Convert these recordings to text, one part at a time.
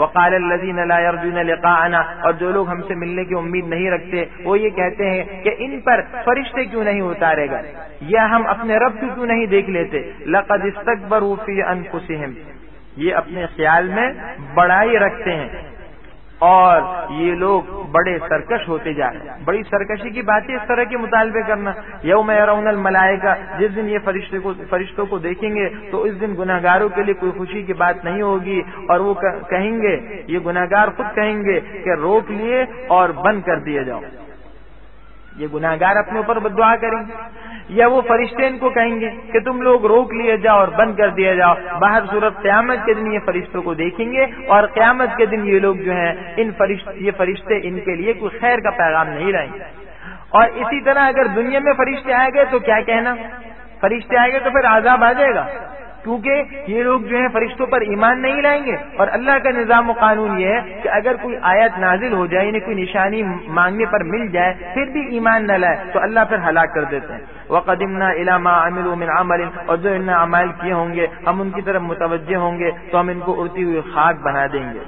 وقال الذین لا یرجون لقاءنا، اور جو لوگ ہم سے ملنے کی امید نہیں رکھتے وہ یہ کہتے ہیں کہ ان پر فرشتے کیوں نہیں اتارے گا، یا ہم اپنے رب کو کیوں نہیں دیکھ لیتے. لقد استکبروا فی انفسہم، یہ اپنے خیال میں بڑائی رکھتے ہیں اور یہ لوگ بڑے سرکش ہوتے جا رہے ہیں. بڑی سرکشی کی بات ہے اس طرح کے مطالبے کرنا. یوم یرون الملائکہ، جس دن یہ فرشتوں کو دیکھیں گے تو اس دن گناہگاروں کے لیے کوئی خوشی کی بات نہیں ہوگی، اور وہ کہیں گے، یہ گناہگار خود کہیں گے کہ روک لیے اور بند کر دیے جاؤ. یہ گناہگار اپنے اوپر بددعا کریں گے، یا وہ فرشتے ان کو کہیں گے کہ تم لوگ روک لیے جاؤ اور بند کر دیا جاؤ. باہر صورت قیامت کے دن یہ فرشتوں کو دیکھیں گے، اور قیامت کے دن یہ لوگ جو ہیں یہ فرشتے ان کے لیے کوئی خیر کا پیغام نہیں لائیں گے. اور اسی طرح اگر دنیا میں فرشتے آئے گئے تو کیا کہنا، فرشتے آئے گئے تو پھر عذاب آ جائے گا، کیونکہ یہ لوگ جو ہیں فرشتوں پر ایمان نہیں لائیں گے. اور اللہ کا نظام و قانون یہ ہے کہ اگر کوئی آیت نازل ہو جائے، یعنی کوئی نشانی مانگنے پر مل جائے، پھر بھی ایمان نہ لائے تو اللہ پھر ہلاک کر دیتے ہیں. وَقَدِمْنَا إِلَى مَا عَمِلُوا مِنْ عَمَلٍ، اور جو انہوں نے اعمال کیے ہوں گے ہم ان کی طرف متوجہ ہوں گے تو ہم ان کو اڑتی ہوئی خاک بنا دیں گے.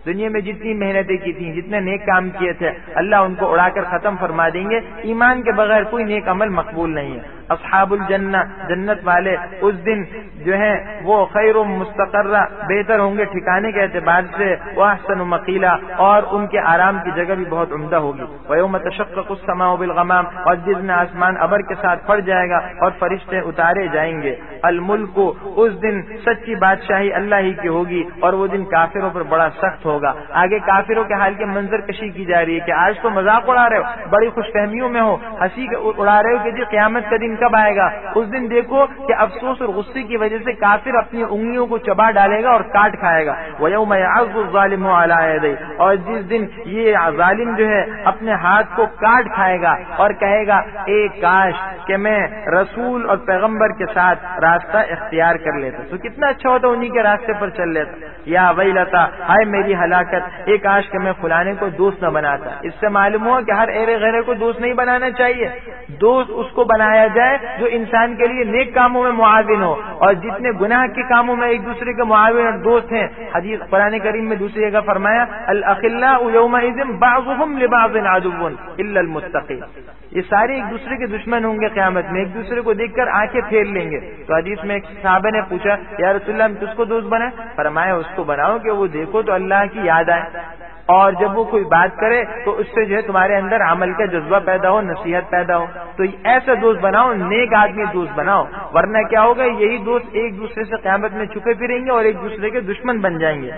دنیا میں جتنی محنتیں کی تھیں، جتنے نیک کام کیے تھے، اللہ ان کو اڑا کر ختم فرما دیں گے. ایمان کے بغیر کوئی نیک عمل مقبول نہیں ہے. اصحاب الجنہ، جنت والے اس دن جو ہیں وہ خیر مستقرہ، بہتر ہوں گے ٹھکانے کے اعتبار سے، واحسن مقیلا، اور ان کے آرام کی جگہ بھی بہت عمدہ ہوگی. ویوم تشقق السماء بالغمام، اور جس دن آسمان ابر کے ساتھ پھٹ جائے گا اور فرشتے اتارے جائیں گے. الملک، اس دن سچی بادشاہی اللہ ہی کی ہوگی، اور وہ دن کافروں پر بڑا سخت ہوگا. آگے کافروں کے حال کی منظر کشی کی جا رہی ہے کہ آج تو مذاق اڑا رہے ہو، بڑی خوش فہمیوں میں ہو، ہنسی اڑا رہے ہو کہ جی قیامت کا دن کب آئے گا. اس دن دیکھو کہ افسوس اور غصے کی وجہ سے کافر اپنی انگلیوں کو چبا ڈالے گا اور کاٹ کھائے گا. وَيَوْمَ يَعَضُّ الظَّالِمُ عَلَىٰ يَدَيْهِ، اور جس دن یہ ظالم جو ہے اپنے ہاتھ کو کاٹ کھائے گا اور کہے گا اے کاش کہ میں رسول اور پیغمبر کے ساتھ راستہ اختیار کر لیتا تو کتنا اچھا ہوتا، انہی کے راستے پر چل لیتا. یا ویلتا، ہائے میری ہلاکت، ایک کاش کہ میں فلانے کو دوست نہ بناتا. اس سے معلوم ہوا کہ ہر ایرے غیرے کو دوست نہیں بنانا چاہیے. دوست اس کو بنایا جائے جو انسان کے لیے نیک کاموں میں معاون ہو، اور جتنے گناہ کے کاموں میں ایک دوسرے کے معاون اور دوست ہیں. حدیث قرآن کریم میں دوسری جگہ فرمایا الاخلاء یومئذ بعضهم لبعض عدو الا المتقین، یہ سارے ایک دوسرے کے دشمن ہوں گے قیامت میں، ایک دوسرے کو دیکھ کر آنکھیں پھیر لیں گے. تو حدیث میں ایک صحابہ نے پوچھا یا رسول اللہ ہم کس کو دوست بنائیں؟ فرمایا اس کو بناؤ کہ وہ دیکھو تو اللہ کی یاد آئے، اور جب وہ کوئی بات کرے تو اس سے جو ہے تمہارے اندر عمل کا جذبہ پیدا ہو، نصیحت پیدا ہو. تو ایسا دوست بناؤ، نیک آدمی دوست بناؤ، ورنہ کیا ہوگا یہی دوست ایک دوسرے سے قیامت میں چھپے پھریں گے اور ایک دوسرے کے دشمن بن جائیں گے.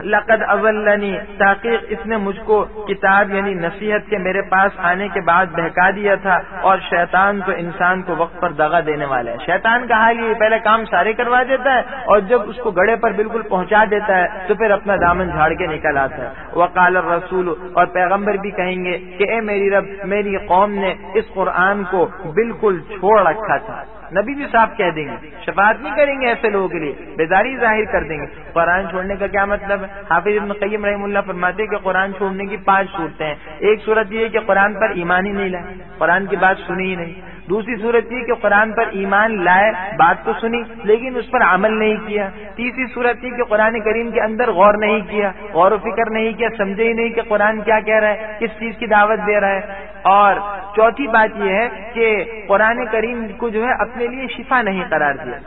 لقد اضلنی، تحقیق اس نے مجھ کو کتاب یعنی نصیحت کے میرے پاس آنے کے بعد بہکا دیا تھا، اور شیطان تو انسان کو وقت پر دغا دینے والا ہے. شیطان کا حال یہ پہلے کام سارے کروا دیتا ہے اور جب اس کو گڑے پر بالکل پہنچا دیتا ہے تو پھر اپنا دامن جھاڑ کے نکل آتا ہے. وقال الرسول، اور پیغمبر بھی کہیں گے کہ اے میری رب، میری قوم نے اس قرآن کو بالکل چھوڑ رکھا تھا. نبی بھی صاحب کہہ دیں گے، شفاعت نہیں کریں گے ایسے لوگوں کے لیے، بیداری ظاہر کر دیں گے. قرآن چھوڑنے کا کیا مطلب ہے؟ حافظ ابن قیم رحمہ اللہ فرماتے ہیں کہ قرآن چھوڑنے کی 5 صورتیں ہیں. ایک صورت یہ ہے کہ قرآن پر ایمان ہی نہیں لائے، قرآن کی بات سنی ہی نہیں. دوسری صورت یہ کہ قرآن پر ایمان لائے، بات تو سنی لیکن اس پر عمل نہیں کیا. تیسری صورت یہ کہ قرآن کریم کے اندر غور نہیں کیا، غور و فکر نہیں کیا، سمجھے ہی نہیں کہ قرآن کیا کہہ رہا ہے، کس چیز کی دعوت دے رہا ہے. اور چوتھی بات یہ ہے کہ قرآن کریم کو جو ہے اپنے لیے شفا نہیں قرار دیا.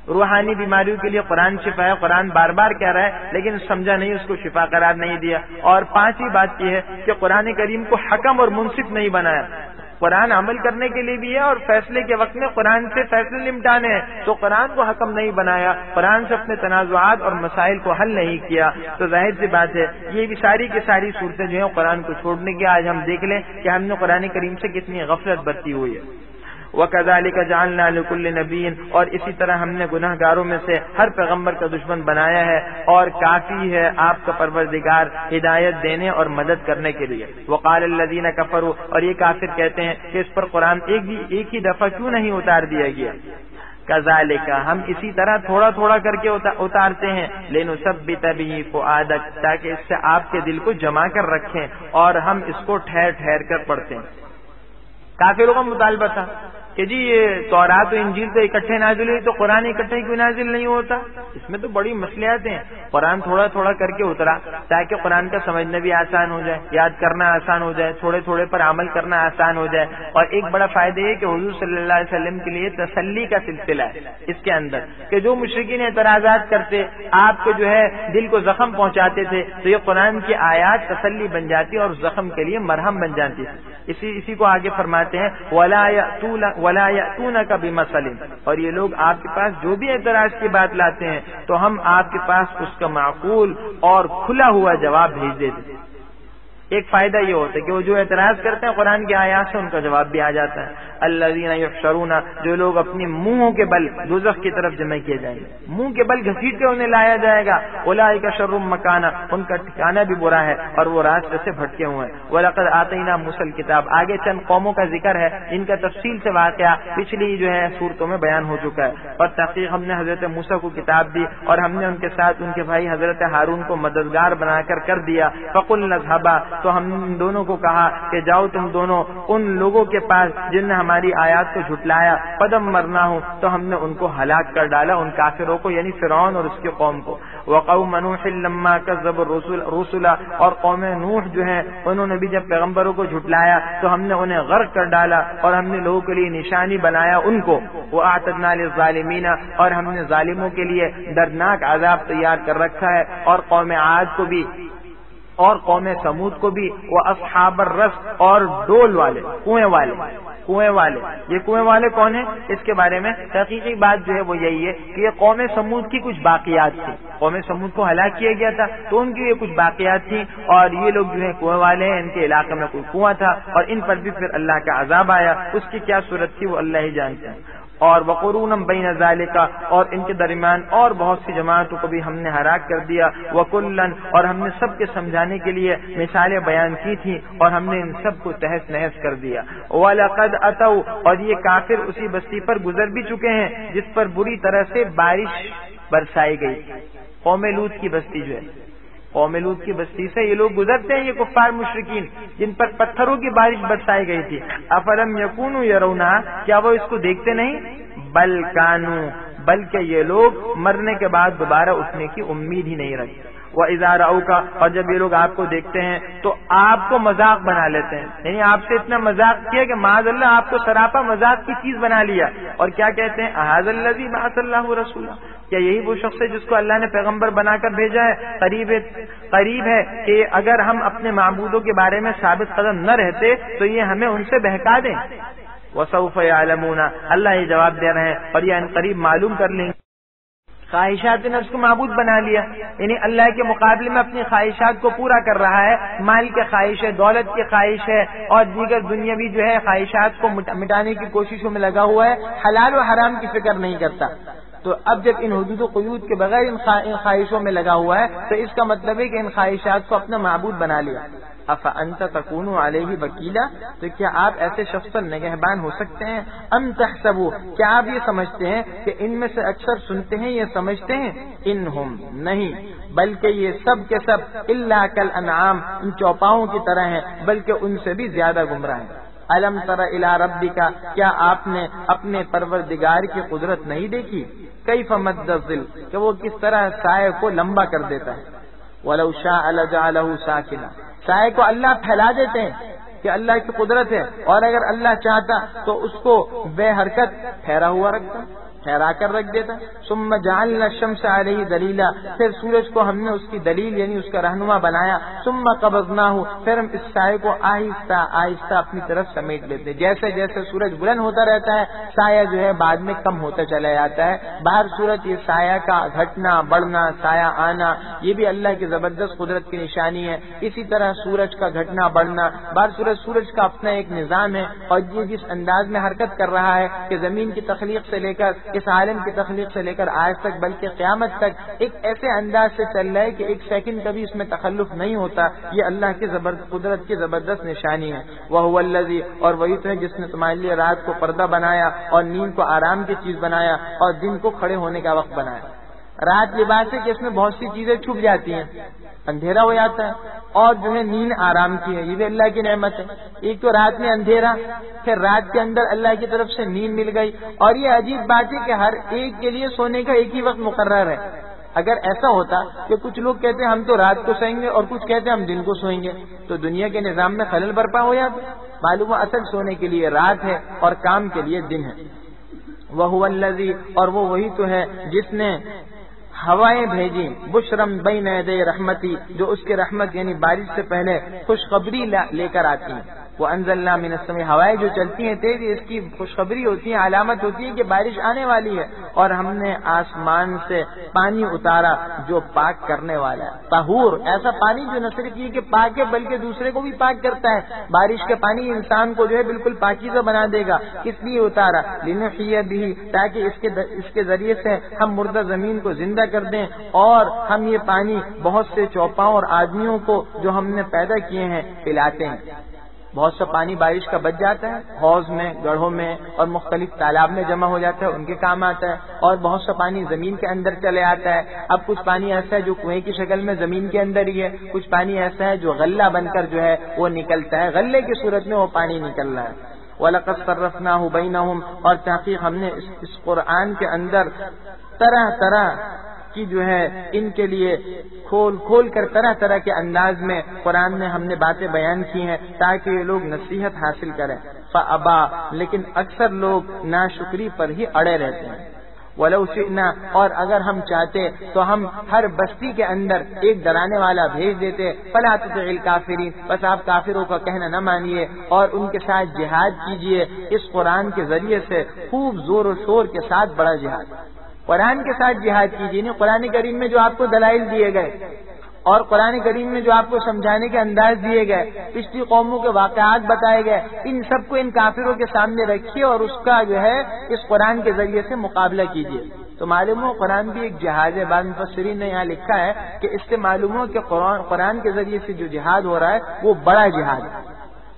روحانی بیماریوں کے لیے قرآن شفا ہے، قرآن بار بار کہہ رہا ہے لیکن سمجھا نہیں، اس کو شفا قرار نہیں دیا. اور پانچویں بات یہ ہے کہ قرآن کریم کو حکم اور منصف نہیں بنایا. قرآن عمل کرنے کے لیے بھی ہے اور فیصلے کے وقت میں قرآن سے فیصلے نمٹانے ہیں، تو قرآن کو حکم نہیں بنایا، قرآن سے اپنے تنازعات اور مسائل کو حل نہیں کیا. تو ظاہر سی بات ہے یہ بھی ساری کی ساری صورتیں جو ہیں قرآن کو چھوڑنے کی. آج ہم دیکھ لیں کہ ہم نے قرآن کریم سے کتنی غفلت برتی ہوئی ہے. وَكَذَلِكَ جَعَلْنَا لِكُلِّ نَبِيٍّ، اور اسی طرح ہم نے گناہ گاروں میں سے ہر پیغمبر کا دشمن بنایا ہے، اور کافی ہے آپ کا پروردگار ہدایت دینے اور مدد کرنے کے لیے. وَقَالَ الَّذِينَ كَفَرُوا، اور یہ کافر کہتے ہیں کہ اس پر قرآن ایک ہی دفعہ کیوں نہیں اتار دیا گیا. کذالک، ہم اسی طرح تھوڑا تھوڑا کر کے اتارتے ہیں. لنثبت به فؤادک، تاکہ اس سے آپ کے دل کو جما کر رکھیں اور ہم اس کو ٹھہر ٹھہر کر پڑھتے ہیں. کافروں کا مطالبہ تھا کہ جی یہ تورات و انجیل تو اکٹھے نازل ہوئی تو قرآن اکٹھے کیوں نازل نہیں ہوتا؟ اس میں تو بڑی مصلحتیں ہیں. قرآن تھوڑا تھوڑا کر کے اترا تاکہ قرآن کا سمجھنا بھی آسان ہو جائے، یاد کرنا آسان ہو جائے، تھوڑے تھوڑے پر عمل کرنا آسان ہو جائے. اور ایک بڑا فائدہ یہ کہ حضور صلی اللہ علیہ وسلم کے لیے تسلی کا سلسلہ ہے اس کے اندر، کہ جو مشرکین اعتراضات کرتے، آپ کو جو ہے دل کو زخم پہنچاتے تھے، تو یہ قرآن کی آیات تسلی بن جاتی اور زخم کے لیے مرہم بن جاتی تھی. اسی کو آگے فرماتے ہیں وَلَا يَأْتُونَكَ بِمَثَلٍ، اور یہ لوگ آپ کے پاس جو بھی اعتراض کی بات لاتے ہیں تو ہم آپ کے پاس اس کا معقول اور کھلا ہوا جواب بھیج دیتے ہیں. ایک فائدہ یہ ہوتا ہے کہ وہ جو اعتراض کرتے ہیں قرآن کی آیات سے ان کا جواب بھی آ جاتا ہے. الذین یحشرون، جو لوگ اپنی منہوں کے بل دوزخ کی طرف جمع کیے جائیں گے، منہ کے بل گھسیٹ کے انہیں لایا جائے گا. اولئک شر مکانا، ان کا ٹھکانہ بھی برا ہے اور وہ راستے سے بھٹکے ہوئے ہیں. وَلَقَدْ آتَيْنَا مُوسَى الْكِتَابَ، آگے چند قوموں کا ذکر ہے جن کا تفصیل سے واقعہ پچھلی جو ہے صورتوں میں بیان ہو چکا ہے. اور تحقیق ہم نے حضرت موسیٰ کو کتاب دی اور ہم نے ان کے ساتھ ان کے بھائی حضرت ہارون کو مددگار بنا کر دیا. فَقُلْنَا اذْهَبَا، تو ہم ان دونوں کو کہا کہ جاؤ تم دونوں ان لوگوں کے پاس جن نے ہماری آیات کو جھٹلایا. قدم مرنا ہوں، تو ہم نے ان کو ہلاک کر ڈالا، ان کافروں کو یعنی فرعون اور اس کی قوم کو. وقوم نوح لما كذب الرسل، اور قوم نوح جو ہیں انہوں نے بھی جب پیغمبروں کو جھٹلایا تو ہم نے انہیں غرق کر ڈالا اور ہم نے لوگوں کے لیے نشانی بنایا ان کو. وَأَعْتَدْنَا لِلظَّالِمِينَ، اور ہم نے ظالموں کے لیے دردناک عذاب تیار کر رکھا ہے. اور قوم عاد کو بھی اور قوم سمود کو بھی. وہ اصحاب الرس، اور ڈول والے، کنویں والے. یہ کنویں والے کون ہیں؟ اس کے بارے میں تحقیقی بات جو ہے وہ یہی ہے کہ یہ قوم سمود کی کچھ باقیات تھی. قوم سمود کو ہلاک کیا گیا تھا تو ان کی یہ کچھ باقیات تھیں، اور یہ لوگ جو ہے کنویں والے ہیں، ان کے علاقے میں کوئی کنواں تھا اور ان پر بھی پھر اللہ کا عذاب آیا. اس کی کیا صورت تھی وہ اللہ ہی جانتے ہیں. اور وقرونم بین ذالک، اور ان کے درمیان اور بہت سی جماعتوں کو بھی ہم نے ہلاک کر دیا. وکلن، اور ہم نے سب کے سمجھانے کے لیے مثالیں بیان کی تھیں اور ہم نے ان سب کو تہس نہس کر دیا. ولقد اتوا، اور یہ کافر اسی بستی پر گزر بھی چکے ہیں جس پر بری طرح سے بارش برسائی گئی. قوم لوط کی بستی جو ہے، قوم لوط کی بستی سے یہ لوگ گزرتے ہیں، یہ کفار مشرکین جن پر پتھروں کی بارش برسائی گئی تھی. افلم یکونوا یرونہ، کیا وہ اس کو دیکھتے نہیں؟ بل کانوا، بلکہ یہ لوگ مرنے کے بعد دوبارہ اٹھنے کی امید ہی نہیں رکھتے. وَإِذَا رَأَوْكَ، اور جب یہ لوگ آپ کو دیکھتے ہیں تو آپ کو مذاق بنا لیتے ہیں، یعنی آپ سے اتنا مذاق کیا کہ معاذ اللہ آپ کو سراپا مذاق کی چیز بنا لیا. اور کیا کہتے ہیں؟ اَهَٰذَا الَّذِي بَعَثَ اللَّهُ رَسُولًا، کیا یہی وہ شخص ہے جس کو اللہ نے پیغمبر بنا کر بھیجا ہے؟ قریب ہے کہ اگر ہم اپنے معبودوں کے بارے میں ثابت قدم نہ رہتے تو یہ ہمیں ان سے بہکا دیں. وَسَوْفَ يَعْلَمُونَ، اللہ یہ جواب دے رہے ہیں اور یہ ان قریب معلوم کر لیں گے. خواہشات نے اس کو معبود بنا لیا، یعنی اللہ کے مقابلے میں اپنی خواہشات کو پورا کر رہا ہے. مال کی خواہش ہے، دولت کی خواہش ہے اور دیگر دنیاوی جو ہے خواہشات کو مٹانے کی کوششوں میں لگا ہوا ہے. حلال و حرام کی فکر نہیں کرتا. تو اب جب ان حدود و قیود کے بغیر ان خواہشوں میں لگا ہوا ہے تو اس کا مطلب ہے کہ ان خواہشات کو اپنا معبود بنا لیا. افانت تکون علیہ وکیلا، تو کیا آپ ایسے شخص پر نگہبان ہو سکتے ہیں؟ ام تحسبوا، کیا آپ یہ سمجھتے ہیں کہ ان میں سے اکثر سنتے ہیں یہ سمجھتے ہیں؟ انہم، نہیں، بلکہ یہ سب کے سب الا کالانعام، ان چوپاؤں کی طرح ہیں، بلکہ ان سے بھی زیادہ گمراہ ہیں. الم تر الی ربک، کیا آپ نے اپنے پروردگار کی قدرت نہیں دیکھی؟ کیف مد الظل، کہ وہ کس طرح سائے کو لمبا کر دیتا ہے. ولو شاء لجعلہ ساکنا، سائے کو اللہ پھیلا دیتے ہیں کہ اللہ کی قدرت ہے، اور اگر اللہ چاہتا تو اس کو بے حرکت ٹھہرا ہوا رکھتا، ٹھہرا کر رکھ دیتا. ثم جعلنا الشمس علیہ دلیلا، پھر سورج کو ہم نے اس کی دلیل یعنی اس کا رہنما بنایا. ثم قبضناہ، پھر ہم اس سائے کو آہستہ آہستہ اپنی طرف سمیٹ لیتے. جیسے جیسے سورج بلند ہوتا رہتا ہے سایہ جو ہے بعد میں کم ہوتا چلا جاتا ہے. باہر صورت یہ سایہ کا گھٹنا بڑھنا، سایہ آنا، یہ بھی اللہ کی زبردست قدرت کی نشانی ہے. اسی طرح سورج کا گھٹنا بڑھنا، باہر صورت سورج کا اپنا ایک نظام ہے اور یہ جس انداز میں حرکت کر رہا ہے کہ زمین کی تخلیق سے لے کر اس عالم کی تخلیق سے لے کر آج تک بلکہ قیامت تک ایک ایسے انداز سے چل رہا ہے کہ ایک سیکنڈ کبھی اس میں تخلف نہیں ہوتا. یہ اللہ کی قدرت کی زبردست نشانی ہے. وَهُوَ الَّذِي، اور وہی تو ہے جس نے تمہارے لیے رات کو پردہ بنایا اور نیند کو آرام کی چیز بنایا اور دن کو کھڑے ہونے کا وقت بنایا. رات لباس ہے کہ اس میں بہت سی چیزیں چھپ جاتی ہیں، اندھیرا ہو جاتا ہے اور جو ہے نیند آرام کی ہے، یہ بھی اللہ کی نعمت ہے۔ ایک تو رات میں اندھیرا، پھر رات کے اندر اللہ کی طرف سے نیند مل گئی، اور یہ عجیب بات ہے کہ ہر ایک کے لیے سونے کا ایک ہی وقت مقرر ہے۔ اگر ایسا ہوتا کہ کچھ لوگ کہتے ہیں ہم تو رات کو سوئیں گے اور کچھ کہتے ہیں ہم دن کو سوئیں گے، تو دنیا کے نظام میں خلل برپا ہو جاتا۔ معلوم ہے اصل سونے کے لیے رات ہے اور کام کے لیے دن ہے۔ وَهُوَ الَّذِي، اور وہ وہی تو ہے جس نے ہوائیں بھیجی، بشرم بین یدی رحمتی، جو اس کے رحمت یعنی بارش سے پہلے خوشخبری لے کر آتی ہیں۔ وَأَنزَلْنَا مِنَ السَّمَاءِ، ہوائیں جو چلتی ہیں تیز، اس کی خوشخبری ہوتی ہے، علامت ہوتی ہے کہ بارش آنے والی ہے۔ اور ہم نے آسمان سے پانی اتارا جو پاک کرنے والا ہے، طہور، ایسا پانی جو نہ صرف یہ کہ پاک ہے بلکہ دوسرے کو بھی پاک کرتا ہے۔ بارش کا پانی انسان کو جو ہے بالکل پاکیزہ بنا دے گا۔ اس لیے اتارا، لِنُحْيِيَ بِهِ، تاکہ اس کے ذریعے سے ہم مردہ زمین کو زندہ کر دیں، اور ہم یہ پانی بہت سے چوپاؤں اور آدمیوں کو جو ہم نے پیدا کیے ہیں پلاتے ہیں۔ بہت سا پانی بارش کا بچ جاتا ہے، حوض میں، گڑھوں میں اور مختلف تالاب میں جمع ہو جاتا ہے، ان کے کام آتا ہے، اور بہت سا پانی زمین کے اندر چلے آتا ہے۔ اب کچھ پانی ایسا ہے جو کنویں کی شکل میں زمین کے اندر ہی ہے، کچھ پانی ایسا ہے جو غلہ بن کر جو ہے وہ نکلتا ہے، غلے کی صورت میں وہ پانی نکل رہا ہے۔ وَلَقَدْ صَرَّفْنَاهُ بَيْنَهُمْ، اور تحقیق ہم نے اس قرآن کے اندر طرح طرح کی جو ہے ان کے لیے کھول کر طرح طرح کے انداز میں قرآن میں ہم نے باتیں بیان کی ہیں تاکہ یہ لوگ نصیحت حاصل کریں۔ فَأَبَى، لیکن اکثر لوگ ناشکری پر ہی اڑے رہتے ہیں۔ وَلَوْ شِئْنَا، اور اگر ہم چاہتے تو ہم ہر بستی کے اندر ایک ڈرانے والا بھیج دیتے۔ فَلَا تُطِعِ الْكَافِرِينَ، بس آپ کافروں کا کہنا نہ مانیے اور ان کے ساتھ جہاد کیجئے اس قرآن کے ذریعے سے، خوب زور و شور کے ساتھ بڑا جہاد، قرآن کے ساتھ جہاد کیجیے۔ نہیں، قرآن کریم میں جو آپ کو دلائل دیے گئے اور قرآن کریم میں جو آپ کو سمجھانے کے انداز دیے گئے، پچھلی قوموں کے واقعات بتائے گئے، ان سب کو ان کافروں کے سامنے رکھیے اور اس کا جو ہے اس قرآن کے ذریعے سے مقابلہ کیجیے۔ تو معلوم ہو قرآن بھی ایک جہاد ہے۔ بعض مفسرین نے یہاں لکھا ہے کہ اس سے معلوم ہو کہ قرآن کے ذریعے سے جو جہاد ہو رہا ہے وہ بڑا جہاد ہے،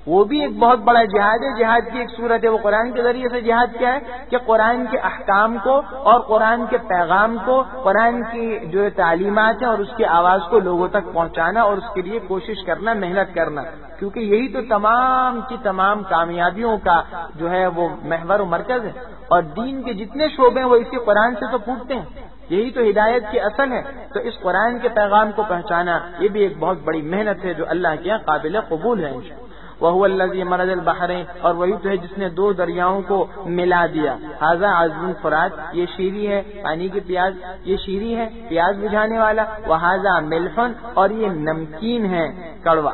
وہ بھی ایک بہت بڑا جہاد ہے۔ جہاد کی ایک صورت ہے وہ قرآن کے ذریعے سے جہاد کیا ہے کہ قرآن کے احکام کو اور قرآن کے پیغام کو، قرآن کی جو تعلیمات ہیں اور اس کی آواز کو لوگوں تک پہنچانا اور اس کے لیے کوشش کرنا، محنت کرنا، کیونکہ یہی تو تمام کی تمام کامیابیوں کا جو ہے وہ محور و مرکز ہے، اور دین کے جتنے شعبے ہیں وہ اسی قرآن سے تو پھوٹتے ہیں، یہی تو ہدایت کی اصل ہے۔ تو اس قرآن کے پیغام کو پہنچانا یہ بھی ایک بہت بڑی محنت ہے جو اللہ کے یہاں قابل قبول ہے۔ وَهُوَ الَّذِي مَرَجَ الْبَحْرَيْنِ، اور وہی تو ہے جس نے دو دریاؤں کو ملا دیا۔ هَذَا عَذْبٌ فُرَاتٌ، یہ شیریں ہے، پانی کی پیاز، یہ شیریں ہے پیاز بجھانے والا۔ وَهَذَا مِلْحٌ، اور یہ نمکین ہے، کڑوا۔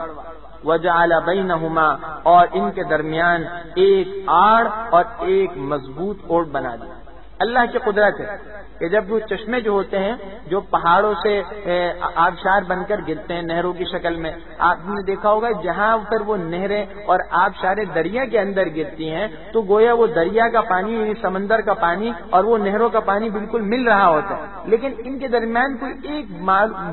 وَجَعَلَ بَيْنَهُمَا، اور ان کے درمیان ایک آڑ اور ایک مضبوط اوٹ بنا دیا۔ اللہ کی قدرت ہے کہ جب وہ چشمے جو ہوتے ہیں جو پہاڑوں سے آبشار بن کر گرتے ہیں نہروں کی شکل میں، آپ نے دیکھا ہوگا جہاں پھر وہ نہریں اور آبشاریں دریا کے اندر گرتی ہیں تو گویا وہ دریا کا پانی یعنی سمندر کا پانی اور وہ نہروں کا پانی بالکل مل رہا ہوتا ہے، لیکن ان کے درمیان کوئی ایک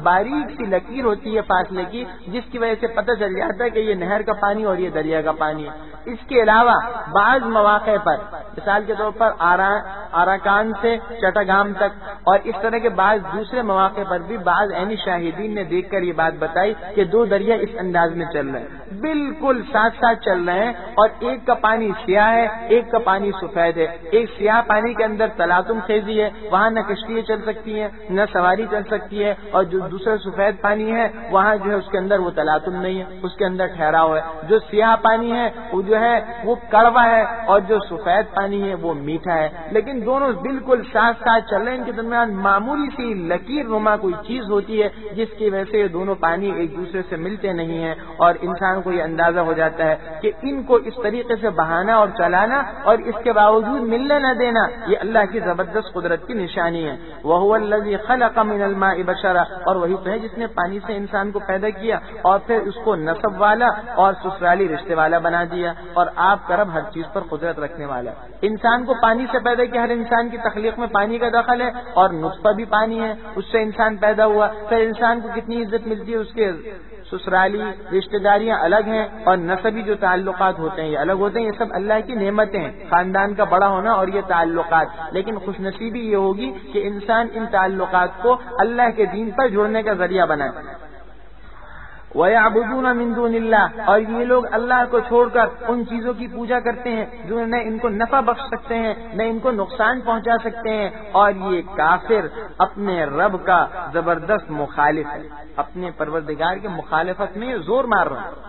باریک سی لکیر ہوتی ہے فاصلے کی، جس کی وجہ سے پتہ چل جاتا ہے کہ یہ نہر کا پانی اور یہ دریا کا پانی ہے۔ اس کے علاوہ بعض مواقع پر، مثال کے طور پر آراکان سے چٹاگام تک، اور اس طرح کے بعض دوسرے مواقع پر بھی بعض عینی شاہدین نے دیکھ کر یہ بات بتائی کہ دو دریا اس انداز میں چل رہے ہیں، بالکل ساتھ ساتھ چل رہے ہیں، اور ایک کا پانی سیاہ ہے، ایک کا پانی سفید ہے۔ ایک سیاہ پانی کے اندر تلاطم خیزی ہے، وہاں نہ کشتیاں چل سکتی ہیں نہ سواری چل سکتی ہے، اور جو دوسرا سفید پانی ہے وہاں جو ہے اس کے اندر وہ تلاطم نہیں ہے، اس کے اندر ٹھہراؤ ہے۔ جو سیاہ پانی ہے وہ جو ہے وہ کڑوا ہے، اور جو سفید پانی ہے وہ میٹھا ہے، لیکن دونوں بالکل ساتھ ساتھ چل رہے ہیں۔ ان کے درمیان معمولی سی لکیر نما کوئی چیز ہوتی ہے جس کی وجہ سے یہ دونوں پانی ایک دوسرے سے ملتے نہیں ہیں، اور انسان کو یہ اندازہ ہو جاتا ہے کہ ان کو اس طریقے سے بہانا اور چلانا اور اس کے باوجود ملنے نہ دینا یہ اللہ کی زبردست قدرت کی نشانی ہے۔ وَهُوَ الَّذِي خَلَقَ مِنَ الْمَاءِ بَشَرًا، اور وہی تو ہے جس نے پانی سے انسان کو پیدا کیا اور پھر اس کو نسب والا اور سسرالی رشتے والا بنا دیا، اور آپ کا رب ہر چیز پر قدرت رکھنے والا۔ انسان کو پانی سے پیدا کیا، ہر انسان کی تخلیق میں پانی کا دخل ہے، اور نطفہ بھی پانی ہے، اس سے انسان پیدا ہوا۔ پھر انسان کو کتنی عزت ملتی ہے، اس کے سسرالی رشتہ داریاں الگ ہیں اور نسبی جو تعلقات ہوتے ہیں یہ الگ ہوتے ہیں۔ یہ سب اللہ کی نعمتیں ہیں، خاندان کا بڑا ہونا اور یہ تعلقات، لیکن خوش نصیبی یہ ہوگی کہ انسان ان تعلقات کو اللہ کے دین پر جوڑنے کا ذریعہ بنائے۔ وَيَعْبُدُونَ مِن دُونِ اللَّهِ، اور یہ لوگ اللہ کو چھوڑ کر ان چیزوں کی پوجا کرتے ہیں جو نہ ان کو نفع بخش سکتے ہیں نہ ان کو نقصان پہنچا سکتے ہیں، اور یہ کافر اپنے رب کا زبردست مخالف ہے، اپنے پروردگار کے مخالفت میں زور مار رہا ہے۔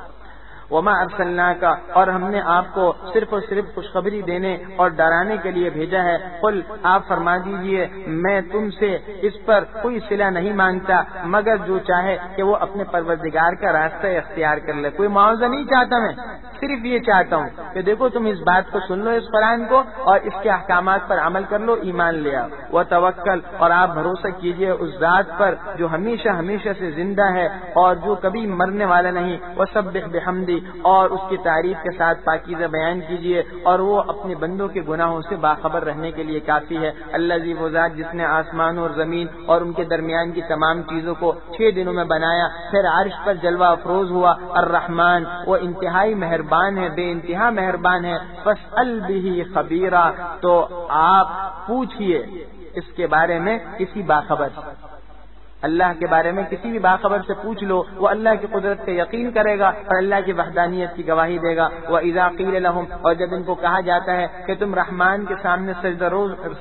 وما ارسلناک، اور ہم نے آپ کو صرف اور صرف خوشخبری دینے اور ڈرانے کے لیے بھیجا ہے۔ قل، آپ فرما دیجئے، میں تم سے اس پر کوئی صلہ نہیں مانگتا مگر جو چاہے کہ وہ اپنے پروردگار کا راستہ اختیار کر لے۔ کوئی معاوضہ نہیں چاہتا، میں صرف یہ چاہتا ہوں کہ دیکھو تم اس بات کو سن لو، اس قرآن کو، اور اس کے احکامات پر عمل کر لو، ایمان لے آؤ۔ وتوکل، اور آپ بھروسہ کیجئے اس ذات پر جو ہمیشہ ہمیشہ سے زندہ ہے اور جو کبھی مرنے والا نہیں۔ وسبح بحمدی، اور اس کی تعریف کے ساتھ پاکیزہ بیان کیجئے، اور وہ اپنے بندوں کے گناہوں سے باخبر رہنے کے لیے کافی ہے۔ الذی، وہ ذات جس نے آسمانوں اور زمین اور ان کے درمیان کی تمام چیزوں کو 6 دنوں میں بنایا، پھر عرش پر جلوہ افروز ہوا۔ الرحمن، وہ انتہائی مہربان ہے، بے انتہا مہربان ہے۔ فاسأل بہ خبیرا، تو آپ پوچھئے اس کے بارے میں کسی باخبر، اللہ کے بارے میں کسی بھی باخبر سے پوچھ لو، وہ اللہ کی قدرت پہ یقین کرے گا اور اللہ کی وحدانیت کی گواہی دے گا۔ وَإِذَا قِيلَ لَهُمْ، اور جب ان کو کہا جاتا ہے کہ تم رحمان کے سامنے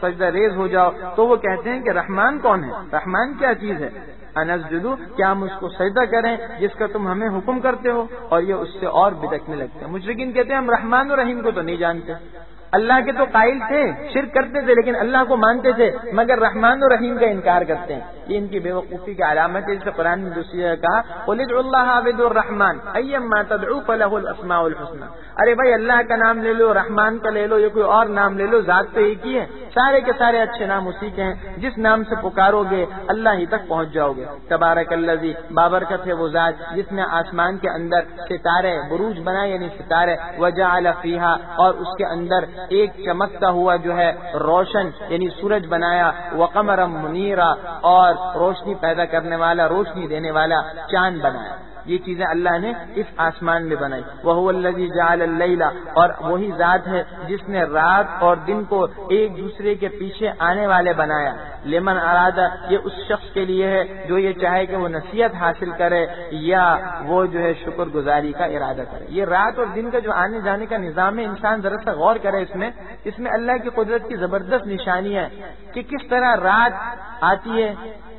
سجدہ ریز ہو جاؤ، تو وہ کہتے ہیں کہ رحمان کون ہے، رحمان کیا چیز ہے؟ انسجدو، کیا ہم اس کو سجدہ کریں جس کا تم ہمیں حکم کرتے ہو؟ اور یہ اس سے اور بدعتنے لگتے ہیں۔ مشرکین کہتے ہیں ہم رحمان و رحیم کو تو نہیں جانتے، اللہ کے تو قائل تھے، شرک کرتے تھے لیکن اللہ کو مانتے تھے، مگر رحمان و رحیم کا انکار کرتے ہیں۔ یہ ان کی بے وقوفی کی علامت ہے، جس سے قرآن نے دوسری جگہ کہا قُلِ ادْعُوا اللَّهَ وَادْعُوا الرَّحْمَٰنَ أَيَّمَّا تَدْعُوا فَلَهُ الْأَسْمَاءُ الْحُسْنَىٰ۔ ارے بھائی، اللہ کا نام لے لو، رحمان کا لے لو، یا کوئی اور نام لے لو، ذات تو ایک ہی ہے، سارے کے سارے اچھے نام اسی کے ہیں، جس نام سے پکارو گے اللہ ہی تک پہنچ جاؤ گے۔ تبارک الذی، بابرکت ہے وہ ذات جس نے آسمان کے اندر ستارے بروج بنائے، یعنی ستارے، وجعل فیہا، اور اس کے اندر ایک چمکتا ہوا جو ہے روشن یعنی سورج بنایا، وقمرا منیرا، اور روشنی پیدا کرنے والا، روشنی دینے والا چاند بنایا۔ یہ چیزیں اللہ نے اس آسمان میں بنائی۔ وَهُوَ الَّذِي جَعَلَ اللَّيْلَ، اور وہی ذات ہے جس نے رات اور دن کو ایک دوسرے کے پیچھے آنے والے بنایا۔ لمن ارادہ، یہ اس شخص کے لیے ہے جو یہ چاہے کہ وہ نصیحت حاصل کرے یا وہ جو ہے شکر گزاری کا ارادہ کرے۔ یہ رات اور دن کا جو آنے جانے کا نظام ہے، انسان ذرا سا غور کرے اس میں اللہ کی قدرت کی زبردست نشانی ہے کہ کس طرح رات آتی ہے،